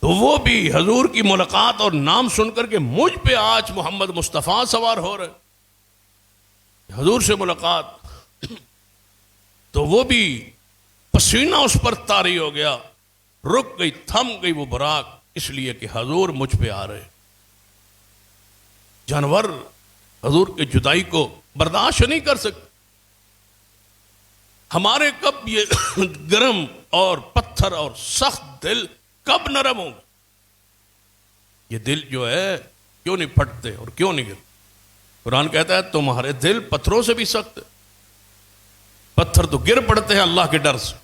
تو وہ بھی حضور کی ملاقات اور نام سن کر کے مجھ پہ آج محمد مصطفیٰ سوار ہو رہے، حضور سے ملاقات. تو وہ بھی پسینہ اس پر طاری ہو گیا، رک گئی، تھم گئی وہ براق، اس لیے کہ حضور مجھ پہ آ رہے. جانور حضور کے جدائی کو برداشت نہیں کر سکتے. ہمارے کب یہ گرم اور پتھر اور سخت دل کب نرم ہوں؟ یہ دل جو ہے کیوں نہیں پھٹتے اور کیوں نہیں گرتے؟ قرآن کہتا ہے تمہارے دل پتھروں سے بھی سخت ہے. پتھر تو گر پڑتے ہیں اللہ کے ڈر سے.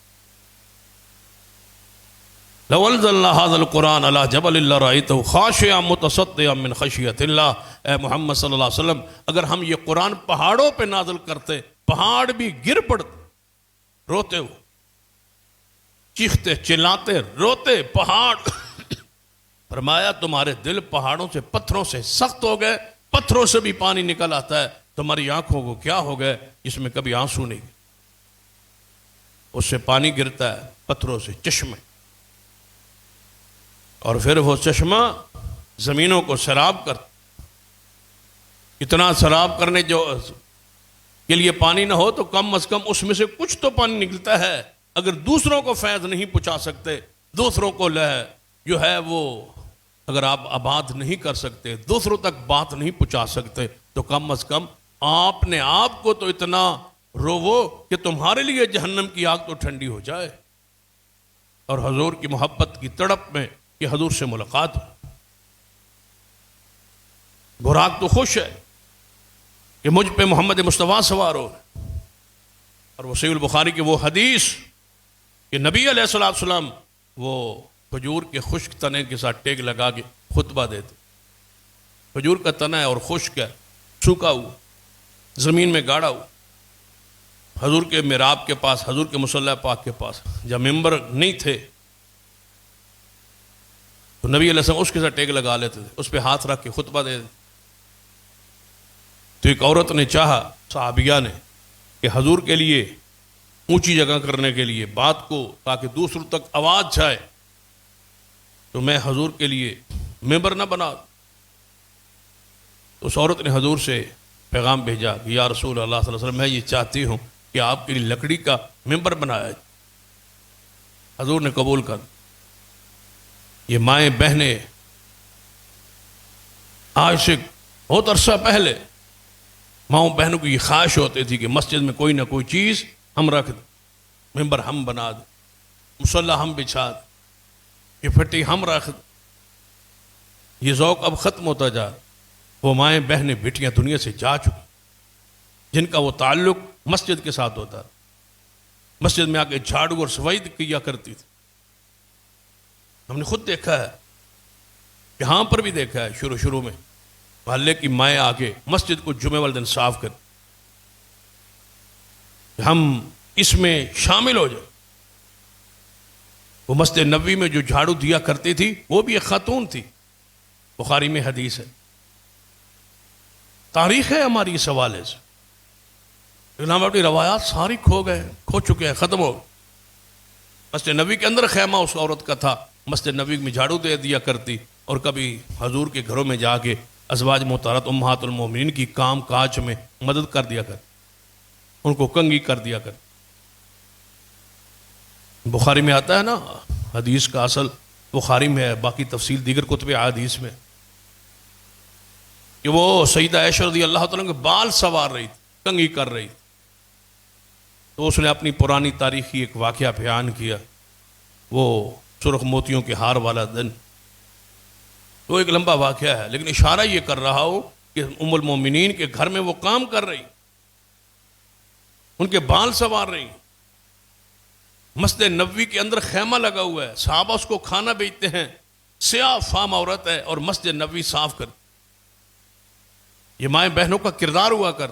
لو انزلنا هذا القرآن على جبل لرأيته خاشعا متصدعا من خشیۃ اللہ. اے محمد صلی اللہ علیہ وسلم، اگر ہم یہ قرآن پہاڑوں پہ نازل کرتے، پہاڑ بھی گر پڑتے، روتے ہو، چیختے چلاتے روتے پہاڑ. فرمایا تمہارے دل پہاڑوں سے، پتھروں سے سخت ہو گئے، پتھروں سے بھی پانی نکل آتا ہے. تمہاری آنکھوں کو کیا ہو گئے جس میں کبھی آنسو نہیں، اس سے پانی گرتا ہے، پتھروں سے چشمے، اور پھر وہ چشمہ زمینوں کو سیراب کرتا. اتنا سیراب کرنے جو کے لیے پانی نہ ہو تو کم از کم اس میں سے کچھ تو پانی نکلتا ہے. اگر دوسروں کو فیض نہیں پہنچا سکتے، دوسروں کو جو ہے وہ اگر آپ آباد نہیں کر سکتے، دوسروں تک بات نہیں پہنچا سکتے، تو کم از کم آپ نے آپ کو تو اتنا روو کہ تمہارے لیے جہنم کی آگ تو ٹھنڈی ہو جائے، اور حضور کی محبت کی تڑپ میں کہ حضور سے ملاقات ہو۔ براق تو خوش ہے کہ مجھ پہ محمد مصطفیٰ سوار ہو، اور وہ صحیح البخاری کی وہ حدیث کہ نبی علیہ السلام وہ کھجور کے خشک تنے کے ساتھ ٹیک لگا کے خطبہ دیتے۔ کھجور کا تنا ہے اور خشک ہے، سوکھا ہوا، زمین میں گاڑا ہوا، حضور کے محراب کے پاس، حضور کے مصلی پاک کے پاس جب ممبر نہیں تھے تو نبی علیہ السلام اس کے ساتھ ٹیک لگا لیتے تھے، اس پہ ہاتھ رکھ کے خطبہ دے دیتے۔ تو ایک عورت نے چاہا، صحابیہ نے، کہ حضور کے لیے اونچی جگہ کرنے کے لیے بات کو تاکہ دوسروں تک آواز جائے تو میں حضور کے لیے ممبر نہ بنا۔ تو اس عورت نے حضور سے پیغام بھیجا کہ یا رسول اللہ صلی اللہ علیہ وسلم، میں یہ چاہتی ہوں کہ آپ کے لیے لکڑی کا ممبر بنایا جائے۔ حضور نے قبول کر۔ یہ مائیں بہنیں آج سے بہت عرصہ پہلے ماؤں بہنوں کی یہ خواہش ہوتی تھی کہ مسجد میں کوئی نہ کوئی چیز ہم رکھ دیں، ممبر ہم بنا دیں، مصلی ہم بچھا دیں، یہ پھٹی ہم رکھ دیں۔ یہ ذوق اب ختم ہوتا جا، وہ مائیں بہنیں بیٹیاں دنیا سے جا چکی جن کا وہ تعلق مسجد کے ساتھ ہوتا، مسجد میں آ کے جھاڑو اور صفائی کیا کرتی تھی۔ ہم نے خود دیکھا ہے، یہاں پر بھی دیکھا ہے، شروع میں محلے کی مائیں آ کے مسجد کو جمعے والے دن صاف کر، ہم اس میں شامل ہو جائیں۔ وہ مسجد نبوی میں جو جھاڑو دیا کرتی تھی وہ بھی ایک خاتون تھی، بخاری میں حدیث ہے، تاریخ ہے ہماری اس حوالے سے، لیکن ہم اپنی روایات ساری کھو چکے ہیں، ختم ہو گئے۔ مسجد نبوی کے اندر خیمہ اس عورت کا تھا، مسجد نبوی میں جھاڑو دے دیا کرتی، اور کبھی حضور کے گھروں میں جا کے ازواج محترمات امہات المومنین کی کام کاج میں مدد کر دیا کر، ان کو کنگھی کر دیا کر۔ بخاری میں آتا ہے نا، حدیث کا اصل بخاری میں ہے، باقی تفصیل دیگر کتب احادیث میں، کہ وہ سیدہ عائشہ رضی اللہ تعالیٰ کے بال سوار رہی تھی، کنگھی کر رہی تھی، تو اس نے اپنی پرانی تاریخی ایک واقعہ بیان کیا، وہ سرخ موتیوں کے ہار والا دن، وہ ایک لمبا واقعہ ہے، لیکن اشارہ یہ کر رہا ہوں کہ ام المومنین کے گھر میں وہ کام کر رہی، ان کے بال سوار رہی، مسجد نبوی کے اندر خیمہ لگا ہوا ہے، صحابہ اس کو کھانا بیچتے ہیں، سیاہ فام عورت ہے اور مسجد نبوی صاف کر، یہ مائیں بہنوں کا کردار ہوا کر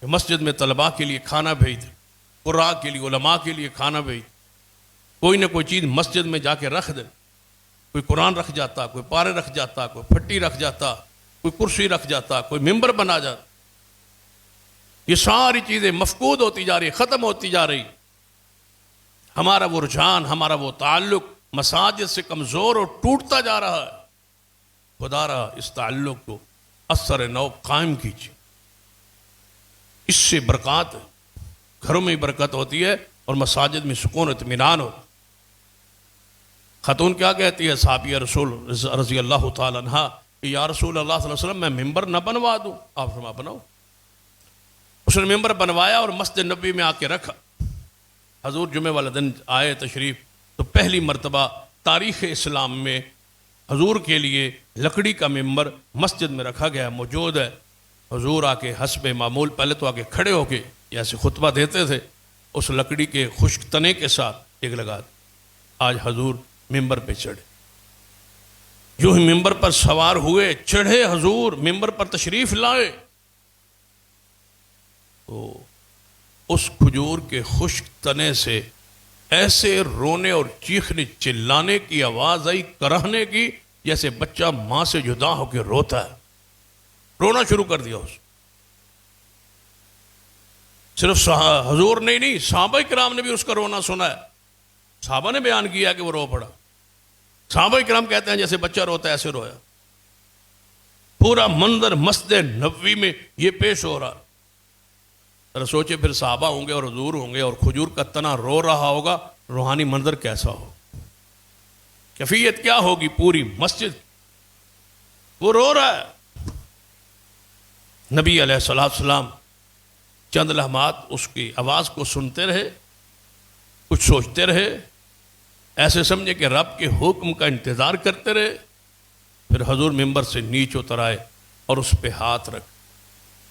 کہ مسجد میں طلباء کے لیے کھانا بھیج دیں، قراء کے لیے، علماء کے لیے کھانا بھیج دیں، کوئی نہ کوئی چیز مسجد میں جا کے رکھ دیں، کوئی قرآن رکھ جاتا، کوئی پارے رکھ جاتا، کوئی پھٹی رکھ جاتا، کوئی کرسی رکھ جاتا، کوئی ممبر بنا جاتا۔ یہ ساری چیزیں مفقود ہوتی جا رہی، ختم ہوتی جا رہی، ہمارا وہ رجحان، ہمارا وہ تعلق مساجد سے کمزور اور ٹوٹتا جا رہا ہے۔ خدا را اس تعلق کو اثر نو قائم کیجیے، اس سے برکات ہے، گھروں میں برکت ہوتی ہے اور مساجد میں سکون و اطمینان ہوتا ہے۔ خاتون کیا کہتی ہے صحابیہ رسول رضی اللہ تعالیٰ عنہ کہ یا رسول اللہ صلی اللہ علیہ وسلم، میں ممبر نہ بنوا دوں؟ آپ فرما بناؤ۔ اس نے ممبر بنوایا اور مسجد نبوی میں آ کے رکھا۔ حضور جمعہ والا دن آئے تشریف تو پہلی مرتبہ تاریخ اسلام میں حضور کے لیے لکڑی کا ممبر مسجد میں رکھا گیا، موجود ہے۔ حضور آ کے حسب معمول پہلے تو آ کے کھڑے ہو کے جیسے خطبہ دیتے تھے، اس لکڑی کے خشک تنے کے ساتھ ایک لگا دے۔ آج حضور ممبر پہ چڑھے، جو ہی ممبر پر سوار ہوئے، چڑھے حضور ممبر پر تشریف لائے تو اس کھجور کے خشک تنے سے ایسے رونے اور چیخنے چلانے کی آواز آئی، کراہنے کی، جیسے بچہ ماں سے جدا ہو کے روتا ہے، رونا شروع کر دیا اس۔ صرف حضور نہیں، صحابہ کرام نے بھی اس کا رونا سنا ہے، صحابہ نے بیان کیا کہ وہ رو پڑا۔ صحابہ کرام کہتے ہیں جیسے بچہ روتا ہے ایسے رویا۔ پورا منظر مسجد نبوی میں یہ پیش ہو رہا۔ ذرا سوچے پھر صحابہ ہوں گے اور حضور ہوں گے اور کھجور کا تنا رو رہا ہوگا، روحانی منظر کیسا ہو۔ کیفیت کیا ہوگی پوری مسجد؟ وہ رو رہا ہے. نبی علیہ الصلوۃ والسلام چند لمحات اس کی آواز کو سنتے رہے, کچھ سوچتے رہے, ایسے سمجھے کہ رب کے حکم کا انتظار کرتے رہے. پھر حضور ممبر سے نیچے اتر آئے اور اس پہ ہاتھ رکھ.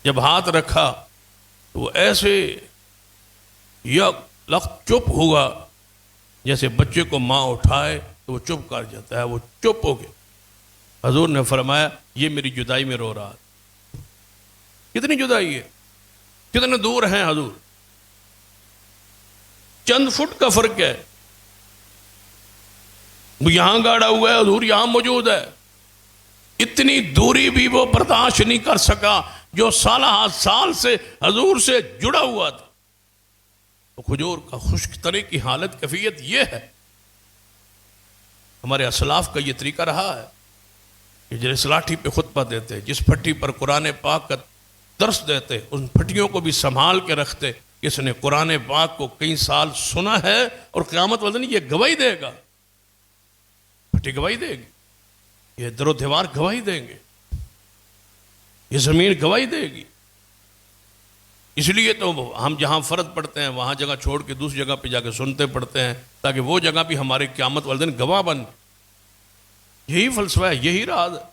جب ہاتھ رکھا تو وہ ایسے یک لخت چپ ہوا جیسے بچے کو ماں اٹھائے تو وہ چپ کر جاتا ہے. وہ چپ ہو گیا. حضور نے فرمایا یہ میری جدائی میں رو رہا ہے. کتنی جدائی ہے, کتنے دور ہیں حضور, چند فٹ کا فرق ہے. وہ یہاں گاڑا ہوا ہے, حضور یہاں موجود ہے. اتنی دوری بھی وہ برداشت نہیں کر سکا جو سالہ سال سے حضور سے جڑا ہوا تھا. تو کھجور کا خشک تنے کی حالت کیفیت یہ ہے. ہمارے اسلاف کا یہ طریقہ رہا ہے کہ جس لاٹھی پہ خطبہ دیتے, جس پھٹی پر قرآن پاک کا درس دیتے, ان پھٹیوں کو بھی سنبھال کے رکھتے. کس نے قرآن پاک کو کئی سال سنا ہے اور قیامت والے دن یہ گواہی دے گا. پھٹی گواہی دے گی, یہ در و دیوار گواہی دیں گے, یہ زمین گواہی دے گی. اس لیے تو ہم جہاں فرض پڑھتے ہیں وہاں جگہ چھوڑ کے دوسری جگہ پہ جا کے سنتے پڑھتے ہیں تاکہ وہ جگہ بھی ہمارے قیامت والے دن گواہ بن. یہی فلسفہ ہے, یہی راز ہے,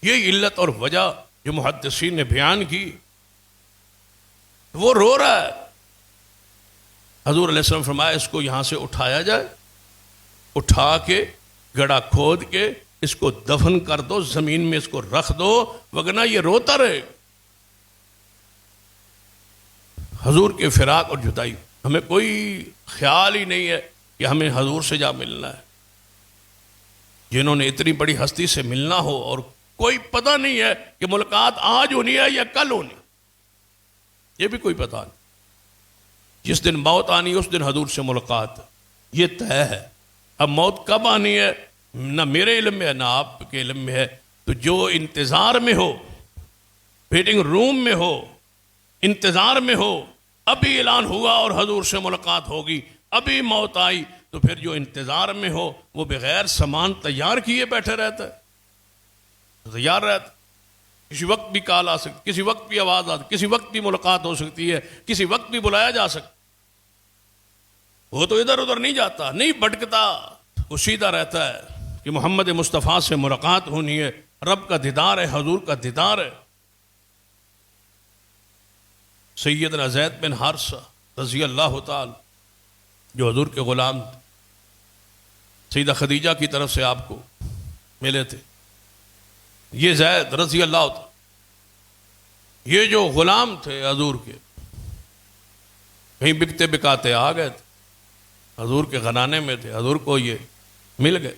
یہی علت اور وجہ جو محدثین نے بیان کی. وہ رو رہا ہے. حضور علیہ السلام فرمایا اس کو یہاں سے اٹھایا جائے, اٹھا کے گڑھا کھود کے اس کو دفن کر دو, زمین میں اس کو رکھ دو, وگرنہ یہ روتا رہے. حضور کے فراق اور جدائی, ہمیں کوئی خیال ہی نہیں ہے کہ ہمیں حضور سے جا ملنا ہے. جنہوں نے اتنی بڑی ہستی سے ملنا ہو اور کوئی پتہ نہیں ہے کہ ملاقات آج ہونی ہے یا کل ہونی, یہ بھی کوئی پتہ نہیں. جس دن موت آنی ہے اس دن حضور سے ملاقات, یہ طے ہے. اب موت کب آنی ہے نہ میرے علم میں ہے نہ آپ کے علم میں ہے. تو جو انتظار میں ہو, ویٹنگ روم میں ہو, انتظار میں ہو, ابھی اعلان ہوا اور حضور سے ملاقات ہوگی, ابھی موت آئی, تو پھر جو انتظار میں ہو وہ بغیر سامان تیار کیے بیٹھے رہتا ہے, تیار رہتا. کسی وقت بھی کال آ سکتی, کسی وقت بھی آواز آ سکتی, کسی وقت بھی ملاقات ہو سکتی ہے, کسی وقت بھی بلایا جا سکتا. وہ تو ادھر ادھر نہیں جاتا, نہیں بھٹکتا, وہ سیدھا رہتا ہے کہ محمد مصطفیٰ سے ملاقات ہونی ہے, رب کا دیدار ہے, حضور کا دیدار ہے. سیدنا زید بن حارثہ رضی اللہ تعالی جو حضور کے غلام تھے, سیدہ خدیجہ کی طرف سے آپ کو ملے تھے. یہ زید رضی اللہ تعالی یہ جو غلام تھے حضور کے, کہیں بکتے بکاتے آ گئے تھے, حضور کے غنانے میں تھے, حضور کو یہ مل گئے.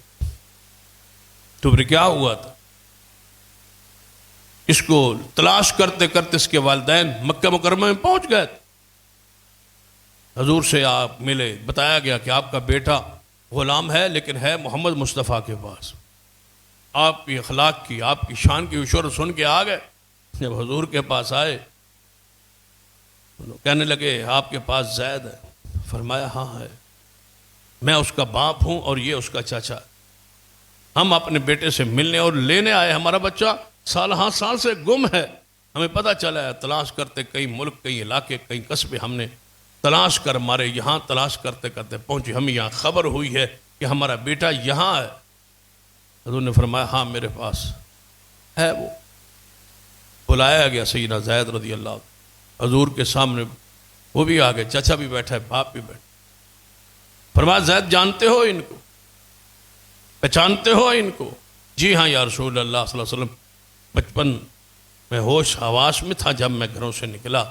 تو پھر کیا ہوا تھا, اس کو تلاش کرتے کرتے اس کے والدین مکہ مکرمہ میں پہنچ گئے. حضور سے آپ ملے, بتایا گیا کہ آپ کا بیٹا غلام ہے لیکن ہے محمد مصطفیٰ کے پاس. آپ کی اخلاق کی, آپ کی شان کی شور سن کے آ گئے. جب حضور کے پاس آئے کہنے لگے آپ کے پاس زید ہے. فرمایا ہاں ہے, میں اس کا باپ ہوں اور یہ اس کا چاچا. ہم اپنے بیٹے سے ملنے اور لینے آئے, ہمارا بچہ سالہ سال سے گم ہے, ہمیں پتہ چلا ہے. تلاش کرتے کئی ملک, کئی علاقے, کئی قصبے ہم نے تلاش کر مارے, یہاں تلاش کرتے کرتے پہنچے, ہمیں یہاں خبر ہوئی ہے کہ ہمارا بیٹا یہاں ہے. حضور نے فرمایا ہاں میرے پاس ہے. وہ بلایا گیا سیدنا زید رضی اللہ عنہ, حضور کے سامنے وہ بھی آ گئے, چچا بھی بیٹھا ہے, باپ بھی بیٹھا. فرمایا زید جانتے ہو ان کو, پہچانتے ہو ان کو؟ جی ہاں یا رسول اللہ صلی اللہ علیہ وسلم, بچپن میں ہوش حواس میں تھا جب میں گھروں سے نکلا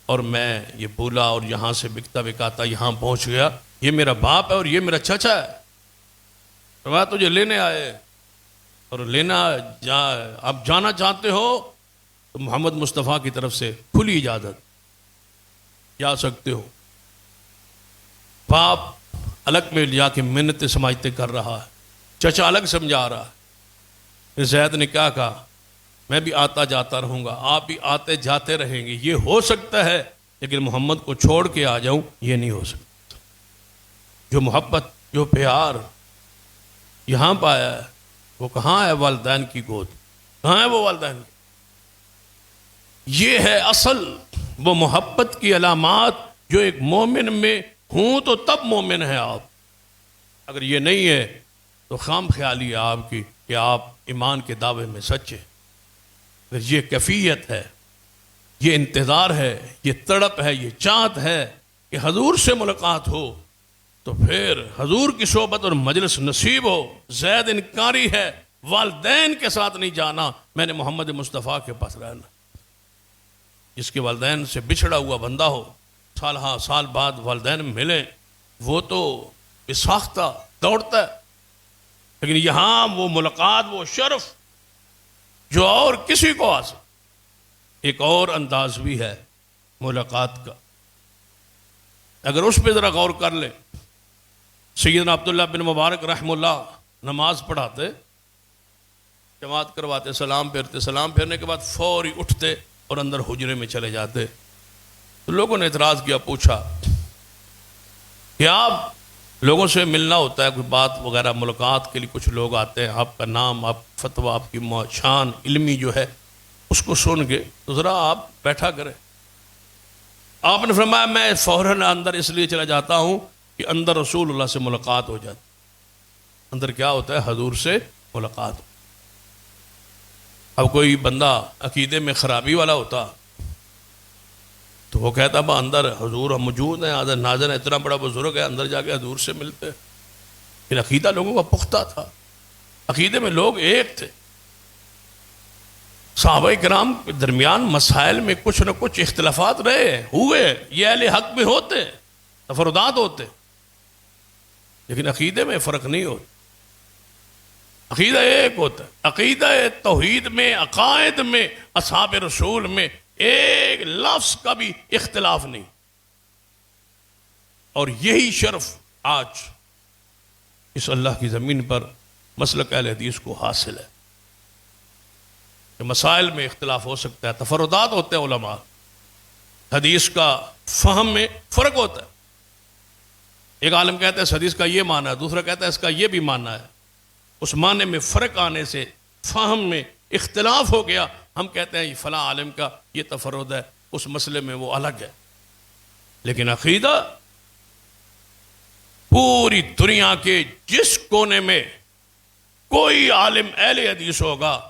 اور میں یہ بولا اور یہاں سے بکتا بکاتا یہاں پہنچ گیا. یہ میرا باپ ہے اور یہ میرا چچا ہے. فرمایا تجھے لینے آئے اور لینا آپ جانا چاہتے ہو تو محمد مصطفیٰ کی طرف سے کھلی اجازت, جا سکتے ہو. باپ الگ میں جا کے منتیں سماجتے کر رہا ہے, چچا الگ سمجھا رہا ہے. زید نے کیا کہا, میں بھی آتا جاتا رہوں گا, آپ بھی آتے جاتے رہیں گے, یہ ہو سکتا ہے, لیکن محمد کو چھوڑ کے آ جاؤں یہ نہیں ہو سکتا. جو محبت, جو پیار یہاں پایا ہے، وہ کہاں ہے والدین کی گود؟ کہاں ہے وہ والدین؟ یہ ہے اصل وہ محبت کی علامات جو ایک مومن میں ہوں تو تب مومن ہے آپ. اگر یہ نہیں ہے تو خام خیالی ہے آپ کی کہ آپ ایمان کے دعوے میں سچے. اگر یہ کیفیت ہے، یہ انتظار ہے، یہ تڑپ ہے، یہ چاہت ہے کہ حضور سے ملاقات ہو، تو پھر حضور کی صحبت اور مجلس نصیب ہو. زید انکاری ہے، والدین کے ساتھ نہیں جانا، میں نے محمد مصطفیٰ کے پاس رہنا. جس کے والدین سے بچھڑا ہوا بندہ ہو، سال ہاں سال بعد والدین ملیں، وہ تو ساختہ دوڑتا ہے. لیکن یہاں وہ ملاقات، وہ شرف جو اور کسی کو حاصل. ایک اور انداز بھی ہے ملاقات کا، اگر اس پہ ذرا غور کر لیں. سیدنا عبداللہ بن مبارک رحمہ اللہ نماز پڑھاتے، جماعت کرواتے، سلام پھیرتے، سلام پھیرنے کے بعد فوری اٹھتے اور اندر حجرے میں چلے جاتے. تو لوگوں نے اعتراض کیا، پوچھا کہ آپ لوگوں سے ملنا ہوتا ہے، کوئی بات وغیرہ ملاقات کے لیے کچھ لوگ آتے ہیں، آپ کا نام، آپ فتویٰ، آپ کی شان علمی جو ہے اس کو سن کے تو ذرا آپ بیٹھا کریں. آپ نے فرمایا میں فوراً اندر اس لیے چلا جاتا ہوں کہ اندر رسول اللہ سے ملاقات ہو جاتی. اندر کیا ہوتا ہے؟ حضور سے ملاقات. اب کوئی بندہ عقیدے میں خرابی والا ہوتا تو وہ کہتا با اندر حضور موجود ہیں، حاضر ناظر ہے، اتنا بڑا بزرگ ہے، اندر جا کے حضور سے ملتے. پھر عقیدہ لوگوں کا پختہ تھا، عقیدے میں لوگ ایک تھے. صحابہ کرام کے درمیان مسائل میں کچھ نہ کچھ اختلافات رہے ہوئے، یہ اہل حق میں ہوتے، تفردات ہوتے، لیکن عقیدے میں فرق نہیں ہوتا. عقیدہ ایک ہوتا ہے. عقیدہ توحید میں، عقائد میں، اصحاب رسول میں ایک لفظ کا بھی اختلاف نہیں. اور یہی شرف آج اس اللہ کی زمین پر مسلک اہل حدیث کو حاصل ہے کہ مسائل میں اختلاف ہو سکتا ہے، تفردات ہوتے ہیں علماء، حدیث کا فہم میں فرق ہوتا ہے. ایک عالم کہتا ہے اس حدیث کا یہ معنی ہے، دوسرا کہتا ہے اس کا یہ بھی معنی ہے. اس معنی میں فرق آنے سے فہم میں اختلاف ہو گیا، ہم کہتے ہیں یہ فلاں عالم کا یہ تفرد ہے، اس مسئلے میں وہ الگ ہے. لیکن عقیدہ پوری دنیا کے جس کونے میں کوئی عالم اہل حدیث ہوگا،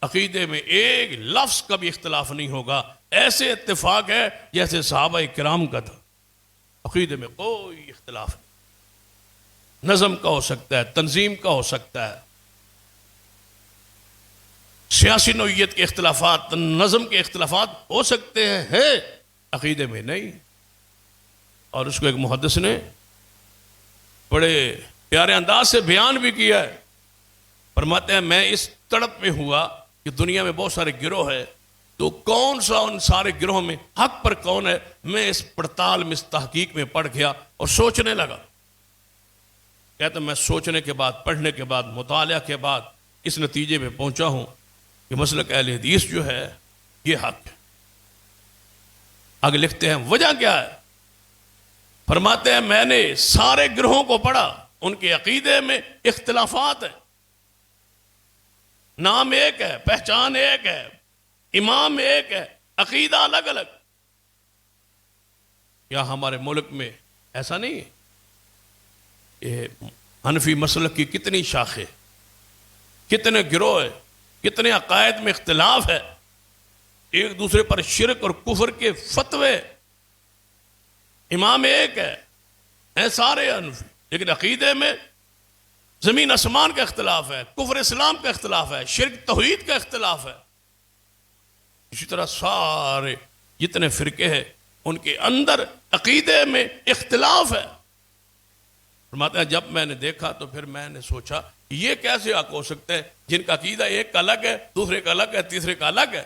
عقیدے میں ایک لفظ کا بھی اختلاف نہیں ہوگا. ایسے اتفاق ہے جیسے صحابہ کرام کا تھا. عقیدے میں کوئی اختلاف نہیں. نظم کا ہو سکتا ہے، تنظیم کا ہو سکتا ہے، سیاسی نوعیت کے اختلافات، نظم کے اختلافات ہو سکتے ہیں، عقیدے میں نہیں. اور اس کو ایک محدث نے بڑے پیارے انداز سے بیان بھی کیا ہے. فرماتے ہیں میں اس تڑپ میں ہوا کہ دنیا میں بہت سارے گروہ ہیں، تو کون سا ان سارے گروہوں میں حق پر کون ہے، میں اس پڑتال میں، اس تحقیق میں پڑ گیا اور سوچنے لگا. کہتے میں سوچنے کے بعد، پڑھنے کے بعد، مطالعہ کے بعد اس نتیجے میں پہنچا ہوں کہ مسلک اہل حدیث جو ہے یہ حق ہے. آگے لکھتے ہیں وجہ کیا ہے؟ فرماتے ہیں میں نے سارے گروہوں کو پڑھا، ان کے عقیدے میں اختلافات ہیں، نام ایک ہے، پہچان ایک ہے، امام ایک ہے، عقیدہ الگ الگ. یا ہمارے ملک میں ایسا نہیں ہے؟ یہ حنفی مسلک کی کتنی شاخیں، کتنے گروہ ہیں، کتنے عقائد میں اختلاف ہے، ایک دوسرے پر شرک اور کفر کے فتوے، امام ایک ہے سارے حنفی، لیکن عقیدے میں زمین آسمان کا اختلاف ہے، کفر اسلام کا اختلاف ہے، شرک توحید کا اختلاف ہے. اسی طرح سارے جتنے فرقے ہیں ان کے اندر عقیدے میں اختلاف ہے. فرماتے ہیں جب میں نے دیکھا تو پھر میں نے سوچا یہ کیسے حق ہو سکتے ہیں جن کا عقیدہ ایک کا الگ ہے، دوسرے کا الگ ہے، تیسرے کا الگ ہے.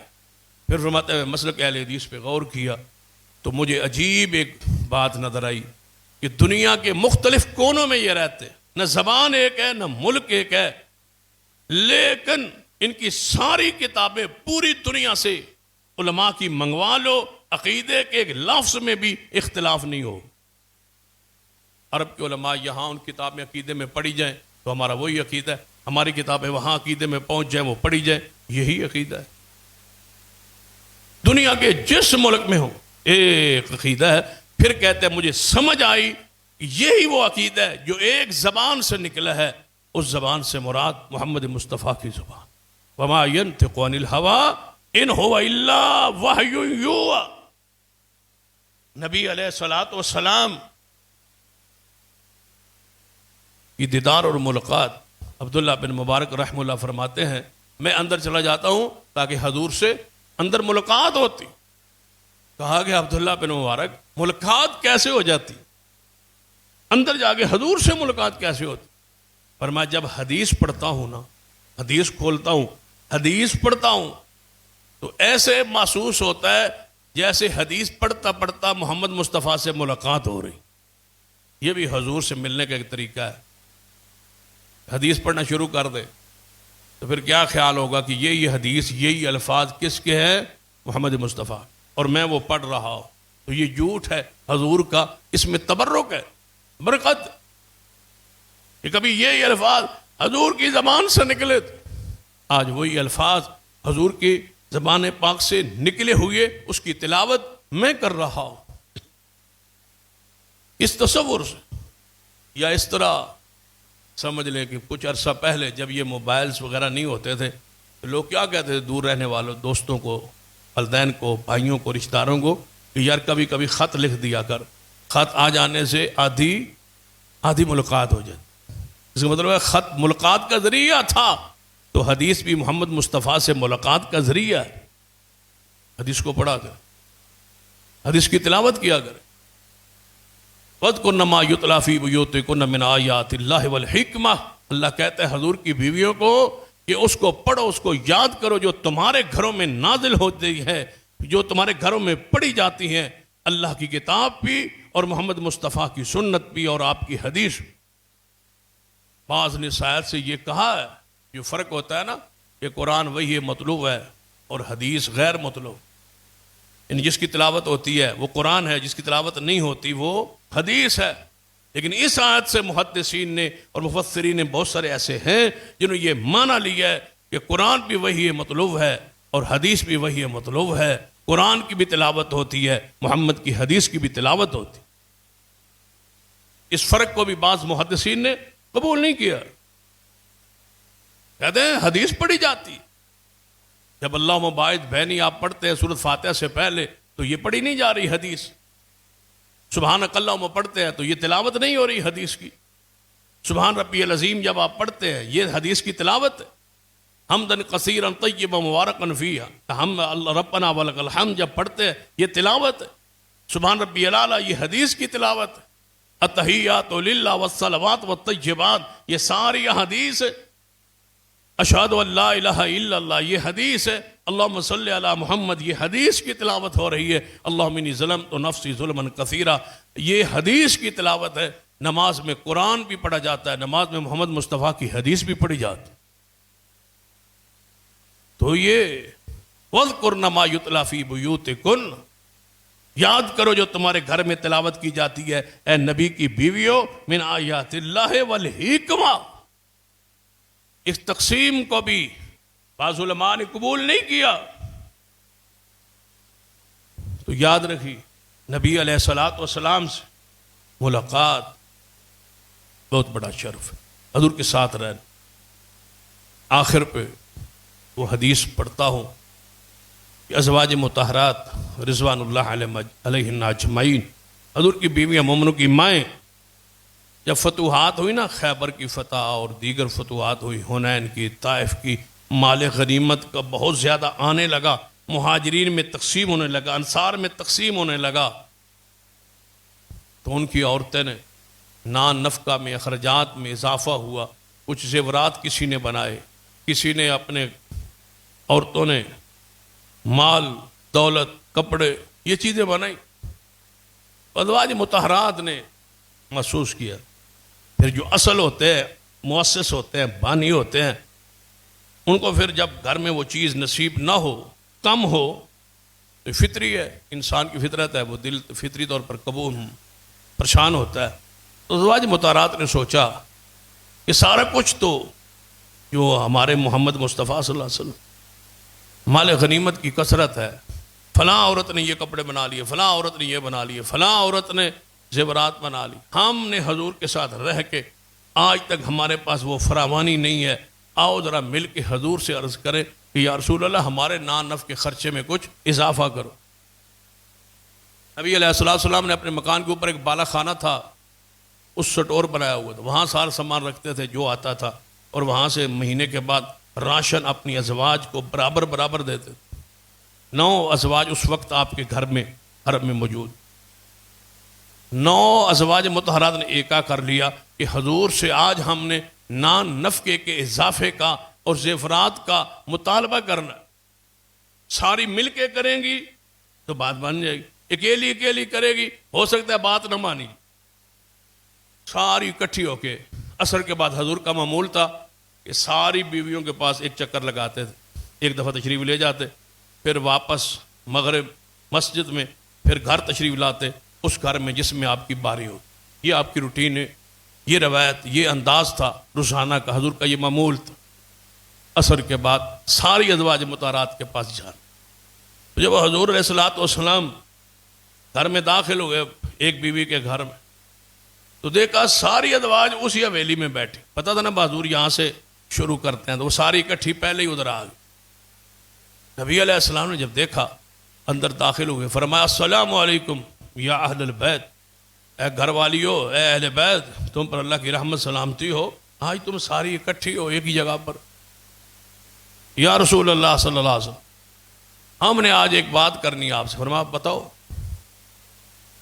پھر فرماتے ہیں مسلک اہل حدیث پہ غور کیا تو مجھے عجیب ایک بات نظر آئی کہ دنیا کے مختلف کونوں میں یہ رہتے، نہ زبان ایک ہے، نہ ملک ایک ہے، لیکن ان کی ساری کتابیں پوری دنیا سے علماء کی منگوا لو، عقیدے کے ایک لفظ میں بھی اختلاف نہیں ہو. عرب کے علماء یہاں ان کتابیں عقیدے میں پڑھی جائیں تو ہمارا وہی عقیدہ ہے. ہماری کتابیں وہاں عقیدے میں پہنچ جائیں، وہ پڑھی جائیں، یہی عقیدہ ہے. دنیا کے جس ملک میں ہو ایک عقیدہ ہے. پھر کہتے ہیں مجھے سمجھ آئی یہی وہ عقیدہ ہے جو ایک زبان سے نکلا ہے، اس زبان سے مراد محمد مصطفیٰ کی زبان. وما ينطق عن الهوى ان هو الا وحی یوحی. نبی علیہ الصلوۃ والسلام کی دیدار اور ملاقات، عبداللہ بن مبارک رحمہ اللہ فرماتے ہیں میں اندر چلا جاتا ہوں تاکہ حضور سے اندر ملاقات ہوتی. کہا کہ عبداللہ بن مبارک ملاقات کیسے ہو جاتی، اندر جا کے حضور سے ملاقات کیسے ہوتی؟ پر میں جب حدیث پڑھتا ہوں نا، حدیث کھولتا ہوں، حدیث پڑھتا ہوں تو ایسے محسوس ہوتا ہے جیسے حدیث پڑھتا پڑھتا محمد مصطفیٰ سے ملاقات ہو رہی. یہ بھی حضور سے ملنے کا ایک طریقہ ہے. حدیث پڑھنا شروع کر دے تو پھر کیا خیال ہوگا کہ یہ حدیث، یہی الفاظ کس کے ہیں؟ محمد مصطفیٰ. اور میں وہ پڑھ رہا ہوں تو یہ جھوٹ ہے حضور کا، اس میں تبرک ہے، برکت. کہ کبھی یہی الفاظ حضور کی زبان سے نکلے تھے، آج وہی الفاظ حضور کی زبان پاک سے نکلے ہوئے اس کی تلاوت میں کر رہا ہوں. اس تصور سے یا اس طرح سمجھ لیں کہ کچھ عرصہ پہلے جب یہ موبائلز وغیرہ نہیں ہوتے تھے تو لوگ کیا کہتے تھے دور رہنے والوں دوستوں کو، والدین کو، بھائیوں کو، رشتہ داروں کو کہ یار کبھی کبھی خط لکھ دیا کر. خط آ جانے سے آدھی ملاقات ہو جاتی. اس کا مطلب ہے خط ملاقات کا ذریعہ تھا تو حدیث بھی محمد مصطفیٰ سے ملاقات کا ذریعہ ہے. حدیث کو پڑھا کر، حدیث کی تلاوت کیا کر. وَاذْكُرْنَ مَا يُتْلَىٰ فِي بُيُوتِكُنَّ مِنْ آيَاتِ اللَّهِ وَالْحِكْمَةِ. اللہ کہتا ہے حضور کی بیویوں کو کہ اس کو پڑھو، اس کو یاد کرو جو تمہارے گھروں میں نازل ہوتی ہے، جو تمہارے گھروں میں پڑھی جاتی ہیں، اللہ کی کتاب بھی اور محمد مصطفیٰ کی سنت بھی اور آپ کی حدیث. بعض نے شاید سے یہ کہا ہے، جو فرق ہوتا ہے نا کہ قرآن وہی مطلوب ہے اور حدیث غیر مطلوب. یعنی جس کی تلاوت ہوتی ہے وہ قرآن ہے، جس کی تلاوت نہیں ہوتی وہ حدیث ہے. لیکن اس آیت سے محدثین نے اور مفسرین نے بہت سارے ایسے ہیں جنہوں نے یہ مانا لیا ہے کہ قرآن بھی وہی مطلوب ہے اور حدیث بھی وہی مطلوب ہے. قرآن کی بھی تلاوت ہوتی ہے، محمد کی حدیث کی بھی تلاوت ہوتی. اس فرق کو بھی بعض محدثین نے قبول نہیں کیا. کہتے ہیں حدیث پڑھی جاتی. جب اللہم باعث بینی آپ پڑھتے ہیں سورۃ فاتحہ سے پہلے تو یہ پڑھی نہیں جا رہی حدیث. سبحانک اللہم پڑھتے ہیں تو یہ تلاوت نہیں ہو رہی حدیث کی. سبحان ربی العظیم جب آپ پڑھتے ہیں یہ حدیث کی تلاوت ہے. حمدن کثیرا طیبا مبارکا فیہا، ہم ربنا ولک الحمد جب پڑھتے ہیں یہ تلاوت ہے. سبحان ربی الاعلیٰ یہ حدیث کی تلاوت ہے. التحیات للہ والصلوات والطیبات یہ ساری حدیث ہے. اشہد ان لا الہ الا اللہ یہ حدیث ہے. اللہم صلی علی محمد یہ حدیث کی تلاوت ہو رہی ہے. اللہم انی ظلمت نفسی ظلما کثیرا یہ حدیث کی تلاوت ہے. نماز میں قرآن بھی پڑھا جاتا ہے، نماز میں محمد مصطفیٰ کی حدیث بھی پڑھی جاتی. تو یہ وَاذْكُرْنَ مَا يُتْلَىٰ فِي بُيُوتِكُنَّ یاد کرو جو تمہارے گھر میں تلاوت کی جاتی ہے اے نبی کی بیویوں من آیات اللہ والحکمہ. اس تقسیم کو بھی بعض علماء نے قبول نہیں کیا. تو یاد رکھی نبی علیہ الصلوۃ والسلام سے ملاقات بہت بڑا شرف ہے. حضور کے ساتھ رہنا. آخر پہ وہ حدیث پڑھتا ہوں کہ ازواج مطہرات رضوان اللہ علیہن اجمعین حضور کی بیویاں مومنوں کی مائیں جب فتوحات ہوئی نا، خیبر کی فتح اور دیگر فتوحات ہوئی، حنین کی، طائف کی، مال غنیمت کا بہت زیادہ آنے لگا، مہاجرین میں تقسیم ہونے لگا، انصار میں تقسیم ہونے لگا، تو ان کی عورتیں نے نان نفقہ میں اخراجات میں اضافہ ہوا. کچھ زیورات کسی نے بنائے، کسی نے اپنے عورتوں نے مال دولت کپڑے یہ چیزیں بنائی. ازواج مطہرات نے محسوس کیا. پھر جو اصل ہوتے ہیں، مؤسس ہوتے ہیں، بانی ہوتے ہیں، ان کو پھر جب گھر میں وہ چیز نصیب نہ ہو، کم ہو، تو فطری ہے، انسان کی فطرت ہے، وہ دل فطری طور پر قبول پریشان ہوتا ہے. تو ازواج مطہرات نے سوچا یہ سارا کچھ تو جو ہمارے محمد مصطفیٰ صلی اللہ علیہ وسلم مال غنیمت کی کثرت ہے. فلاں عورت نے یہ کپڑے بنا لیے، فلاں عورت نے یہ بنا لیے، فلاں عورت نے زیورات بنا لی. ہم نے حضور کے ساتھ رہ کے آج تک ہمارے پاس وہ فراوانی نہیں ہے. آؤ ذرا مل کے حضور سے عرض کریں کہ یا رسول اللہ ہمارے نان نف کے خرچے میں کچھ اضافہ کرو. نبی علیہ السلام نے اپنے مکان کے اوپر ایک بالا خانہ تھا، اس سٹور بنایا ہوا تھا، وہاں سارا سامان رکھتے تھے جو آتا تھا، اور وہاں سے مہینے کے بعد راشن اپنی ازواج کو برابر دیتے تھے. 9 ازواج اس وقت آپ کے گھر میں حرم میں موجود. 9 ازواج مطہرات نے ایکا کر لیا کہ حضور سے آج ہم نے نان نفقے کے اضافے کا اور زیورات کا مطالبہ کرنا. ساری مل کے کریں گی تو بات بن جائے گی، اکیلی کرے گی ہو سکتا ہے بات نہ مانی. ساری اکٹھی ہو کے عصر کے بعد حضور کا معمول تھا کہ ساری بیویوں کے پاس ایک چکر لگاتے تھے، ایک دفعہ تشریف لے جاتے، پھر واپس مغرب مسجد میں، پھر گھر تشریف لاتے اس گھر میں جس میں آپ کی باری ہو. یہ آپ کی روٹین ہے، یہ روایت، یہ انداز تھا روزانہ کا، حضور کا یہ معمول تھا. عصر کے بعد ساری ازواج مطہرات کے پاس جانا. جب حضور علیہ الصلوۃ والسلام گھر میں داخل ہوئے ایک بیوی کے گھر میں، تو دیکھا ساری ازواج اسی حویلی میں بیٹھی. پتہ تھا نا حضور یہاں سے شروع کرتے ہیں، تو وہ ساری اکٹھی پہلے ہی ادھر آ گئی. نبی علیہ السلام نے جب دیکھا اندر داخل ہوئے، فرمایا السلام علیکم یا اہل البیت، اے گھر والیو، اے اہل بیت، تم پر اللہ کی رحمت سلامتی ہو. آج تم ساری اکٹھی ہو ایک ہی جگہ پر. یا رسول اللہ صلی اللہ علیہ وسلم ہم نے آج ایک بات کرنی آپ سے. فرمایا بتاؤ.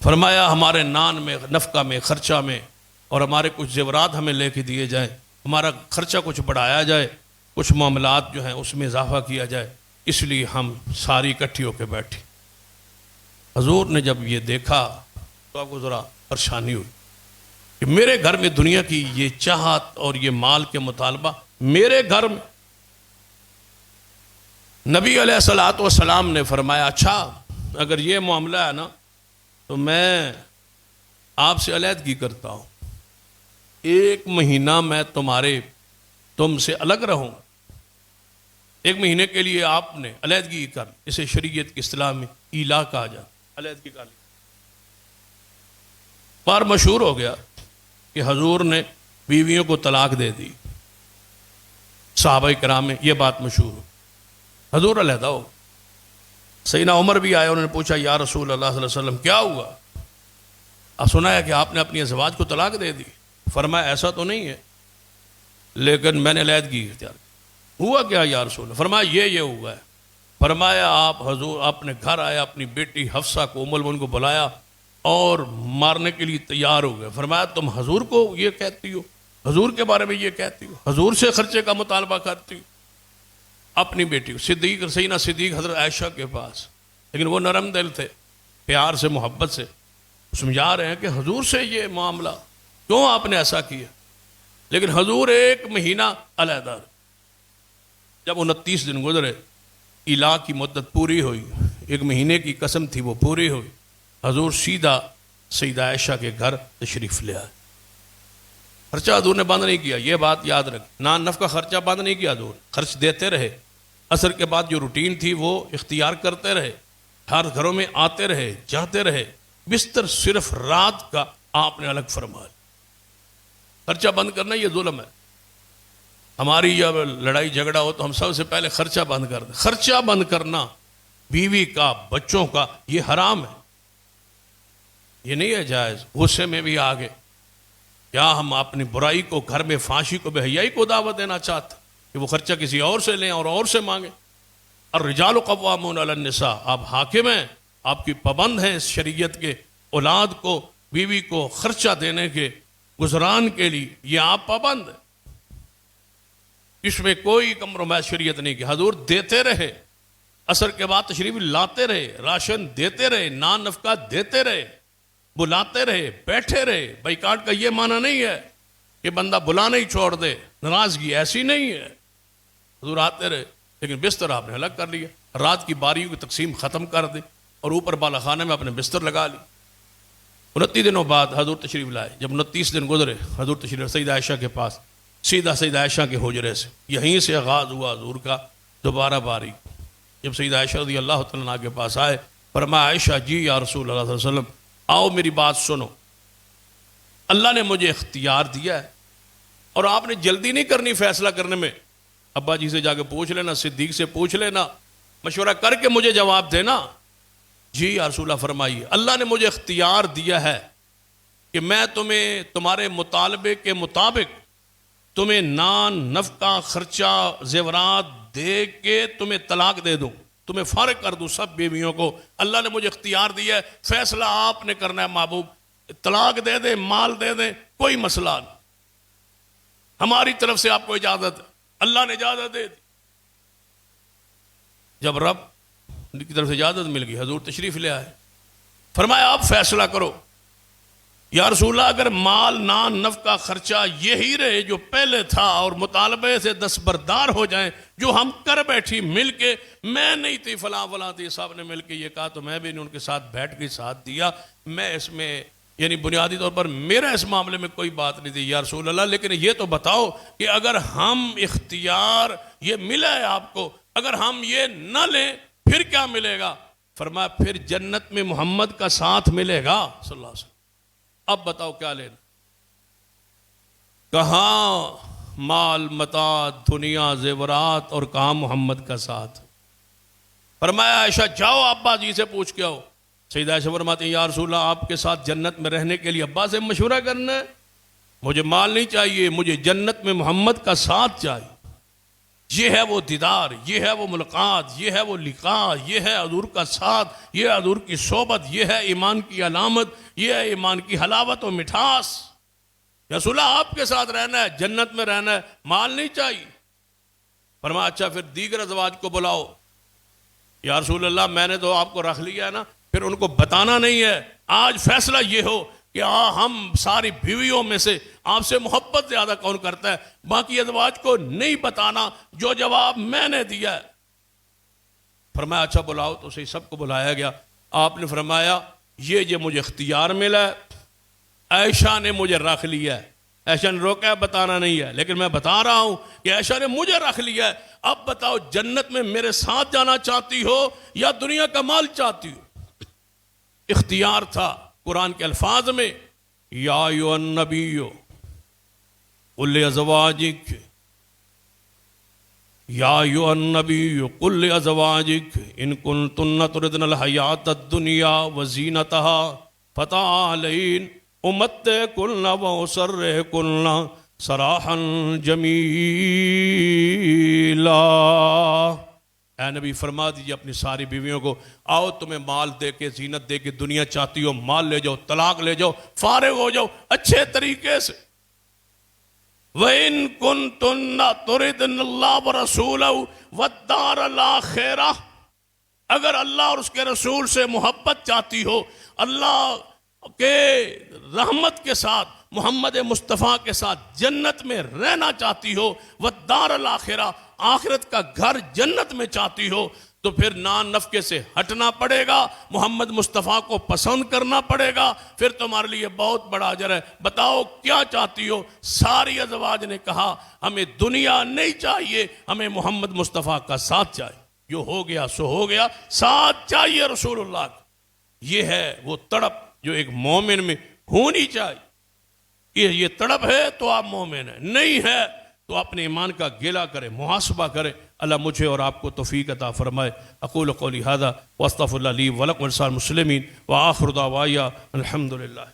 فرمایا ہمارے نان میں، نفقہ میں، خرچہ میں، اور ہمارے کچھ زیورات ہمیں لے کے دیے جائیں، ہمارا خرچہ کچھ بڑھایا جائے، کچھ معاملات جو ہیں اس میں اضافہ کیا جائے، اس لیے ہم ساری اکٹھی ہو کے بیٹھی. حضور نے جب یہ دیکھا تو آپ کو ذرا پریشانی ہوئی کہ میرے گھر میں دنیا کی یہ چاہت اور یہ مال کے مطالبہ میرے گھر میں. نبی علیہ الصلوۃ والسلام نے فرمایا اچھا اگر یہ معاملہ ہے نا تو میں آپ سے علیحدگی کرتا ہوں. 1 مہینہ میں تم سے الگ رہوں. 1 مہینے کے لیے آپ نے علیحدگی کر، اسے شریعت کی اصطلاح میں ایلا کہا جاتا، علیحدگی کر لی. بار مشہور ہو گیا کہ حضور نے بیویوں کو طلاق دے دی. صحابہ کرام میں یہ بات مشہور ہو. حضور علیحدہ ہو. سیدنا عمر بھی آئے، انہوں نے پوچھا یا رسول اللہ صلی اللہ علیہ وسلم کیا ہوا؟ اب سنا ہے کہ آپ نے اپنی ازواج کو طلاق دے دی. فرمایا ایسا تو نہیں ہے، لیکن میں نے علیحدگی اختیار کی. ہوا کیا یا رسول اللہ؟ فرمایا یہ ہوا ہے. فرمایا آپ حضور اپنے گھر آئے، اپنی بیٹی حفصہ کو، ام المؤمنین کو بلایا اور مارنے کے لیے تیار ہو گئے. فرمایا تم حضور کو یہ کہتی ہو، حضور کے بارے میں یہ کہتی ہو، حضور سے خرچے کا مطالبہ کرتی ہو. اپنی بیٹی صدیق، سیدنا صدیق حضرت عائشہ کے پاس، لیکن وہ نرم دل تھے، پیار سے محبت سے سمجھا رہے ہیں کہ حضور سے یہ معاملہ کیوں آپ نے ایسا کیا. لیکن حضور 1 مہینہ علیحدہ. جب 29 دن گزرے، ایلا کی مدت پوری ہوئی، 1 مہینے کی قسم تھی وہ پوری ہوئی، حضور سیدھا سیدہ عائشہ کے گھر تشریف لے آئے. خرچہ حضور نے بند نہیں کیا، یہ بات یاد رکھ. نان نفقہ خرچہ بند نہیں کیا حضور، خرچ دیتے رہے. عصر کے بعد جو روٹین تھی وہ اختیار کرتے رہے، ہر گھروں میں آتے رہے، جاتے رہے. بستر صرف رات کا آپ نے الگ فرمایا. خرچہ بند کرنا یہ ظلم ہے. ہماری جب لڑائی جھگڑا ہو تو ہم سب سے پہلے خرچہ بند کر دیں. خرچہ بند کرنا بیوی کا، بچوں کا، یہ حرام ہے، یہ نہیں ہے جائز. غصے میں بھی آگے کیا ہم اپنی برائی کو، گھر میں فحاشی کو، بے حیائی کو دعوت دینا چاہتے کہ وہ خرچہ کسی اور سے لیں اور سے مانگیں. الرجال قوامون علی النساء، آپ حاکم ہیں، آپ کی پابند ہیں اس شریعت کے. اولاد کو، بیوی کو خرچہ دینے کے، گزران کے لیے یہ آپ پابند ہیں. اس میں کوئی کمپرومائز شریعت نہیں کی. حضور دیتے رہے، عصر کے بعد تشریف لاتے رہے، راشن دیتے رہے، نان نفقہ دیتے رہے، بلاتے رہے، بیٹھے رہے. بائیکاٹ کا یہ معنی نہیں ہے کہ بندہ بلانا ہی چھوڑ دے، ناراضگی ایسی نہیں ہے. حضور آتے رہے، لیکن بستر آپ نے الگ کر لیا. رات کی باریوں کی تقسیم ختم کر دی اور اوپر بالا خانے میں اپنے بستر لگا لی. 29 دنوں بعد حضور تشریف لائے. جب 29 دن گزرے، حضور تشریف سیدہ عائشہ کے پاس. سیدھا سیدہ عائشہ کے حجرے سے، یہیں سے آغاز ہوا حضور کا دوبارہ باری۔ جب سیدہ عائشہ رضی اللہ تعالیٰ عنہ کے پاس آئے، فرمایا عائشہ جی یا رسول اللہ صلی اللہ علیہ وسلم آؤ میری بات سنو، اللہ نے مجھے اختیار دیا ہے اور آپ نے جلدی نہیں کرنی فیصلہ کرنے میں، ابا جی سے جا کے پوچھ لینا، صدیق سے پوچھ لینا، مشورہ کر کے مجھے جواب دینا۔ جی یا رسول اللہ فرمائیے، اللہ نے مجھے اختیار دیا ہے کہ میں تمہیں تمہارے مطالبے کے مطابق تمہیں نان نفقہ خرچہ زیورات دے کے تمہیں طلاق دے دوں، تمہیں فارغ کر دوں سب بیویوں کو۔ اللہ نے مجھے اختیار دیا ہے، فیصلہ آپ نے کرنا ہے محبوب، طلاق دے دیں مال دے دیں کوئی مسئلہ نہیں، ہماری طرف سے آپ کو اجازت ہے، اللہ نے اجازت دے دی۔ جب رب کی طرف سے اجازت مل گئی، حضور تشریف لے آئے، فرمایا آپ فیصلہ کرو۔ یا رسول اللہ اگر مال نان نفقہ خرچہ یہی رہے جو پہلے تھا اور مطالبے سے دستبردار ہو جائیں جو ہم کر بیٹھی مل کے، میں نہیں تھی فلاں فلاں تھی، صاحب نے مل کے یہ کہا تو میں بھی ان کے ساتھ بیٹھ کے ساتھ دیا، میں اس میں یعنی بنیادی طور پر میرا اس معاملے میں کوئی بات نہیں تھی یا رسول اللہ، لیکن یہ تو بتاؤ کہ اگر ہم اختیار یہ ملا ہے آپ کو، اگر ہم یہ نہ لیں پھر کیا ملے گا؟ فرمایا پھر جنت میں محمد کا ساتھ ملے گا صلی اللہ علیہ وسلم۔ اب بتاؤ کیا لینا؟ کہاں مال متاع دنیا زیورات اور کہاں محمد کا ساتھ؟ فرمایا عائشہ جاؤ ابا جی سے پوچھ کے آؤ۔ سیدہ عائشہ فرماتی ہیں یا رسول اللہ آپ کے ساتھ جنت میں رہنے کے لیے ابا سے مشورہ کرنا ہے، مجھے مال نہیں چاہیے، مجھے جنت میں محمد کا ساتھ چاہیے۔ یہ ہے وہ دیدار، یہ ہے وہ ملاقات، یہ ہے وہ لقاء، یہ ہے حضور کا ساتھ، یہ ہے حضور کی صحبت، یہ ہے ایمان کی علامت، یہ ہے ایمان کی حلاوت و مٹھاس۔ یا رسول اللہ آپ کے ساتھ رہنا ہے، جنت میں رہنا ہے، مال نہیں چاہیے۔ فرمایا اچھا پھر دیگر ازواج کو بلاؤ۔ یا رسول اللہ میں نے تو آپ کو رکھ لیا ہے نا، پھر ان کو بتانا نہیں ہے، آج فیصلہ یہ ہو کہ ہم ساری بیویوں میں سے آپ سے محبت زیادہ کون کرتا ہے، باقی ازواج کو نہیں بتانا جو جواب میں نے دیا ہے۔ فرمایا اچھا بلاؤ، تو صحیح سب کو بلایا گیا۔ آپ نے فرمایا یہ مجھے اختیار ملا ہے، عائشہ نے مجھے رکھ لیا ہے، عائشہ نے روکا ہے بتانا نہیں ہے، لیکن میں بتا رہا ہوں کہ عائشہ نے مجھے رکھ لیا ہے، اب بتاؤ جنت میں میرے ساتھ جانا چاہتی ہو یا دنیا کا مال چاہتی ہو؟ اختیار تھا قرآن کے الفاظ میں، یا ایھا النبی قل لازواجک، یا ایھا النبی قل لازواجک ان کنتن تردن الحیاۃ الدنیا وزینتها فتعالین امتعکن واسرحکن سراحا جمیلا۔ اے نبی فرما دیجیے اپنی ساری بیویوں کو، آؤ تمہیں مال دے کے زینت دے کے، دنیا چاہتی ہو مال لے جاؤ، طلاق لے جاؤ، فارغ ہو جاؤ اچھے طریقے سے۔ وَإِن كُنتُنَّ تُرِدْنَ اللَّهَ وَرَسُولَهُ وَالدَّارَ الْآخِرَةَ، اگر اللہ اور اس کے رسول سے محبت چاہتی ہو، اللہ کے رحمت کے ساتھ، محمد مصطفیٰ کے ساتھ جنت میں رہنا چاہتی ہو، وَالدَّارَ الْآخِرَةَ آخرت کا گھر جنت میں چاہتی ہو، تو پھر نان نفقے سے ہٹنا پڑے گا، محمد مصطفیٰ کو پسند کرنا پڑے گا، پھر تمہارے لیے بہت بڑا اجر ہے۔ بتاؤ کیا چاہتی ہو؟ ساری ازواج نے کہا ہمیں دنیا نہیں چاہیے، ہمیں محمد مصطفیٰ کا ساتھ چاہیے، جو ہو گیا سو ہو گیا، ساتھ چاہیے رسول اللہ کا۔ یہ ہے وہ تڑپ جو ایک مومن میں ہونی چاہیے کہ یہ تڑپ ہے تو آپ مومن ہیں، نہیں ہے تو اپنے ایمان کا گیلا کرے، محاسبہ کرے۔ اللہ مجھے اور آپ کو توفیق عطا فرمائے۔ اقول قولی ھذا واستغفر اللہ لی ولکم ولسائر المسلمین وآخر دعوایا الحمدللہ۔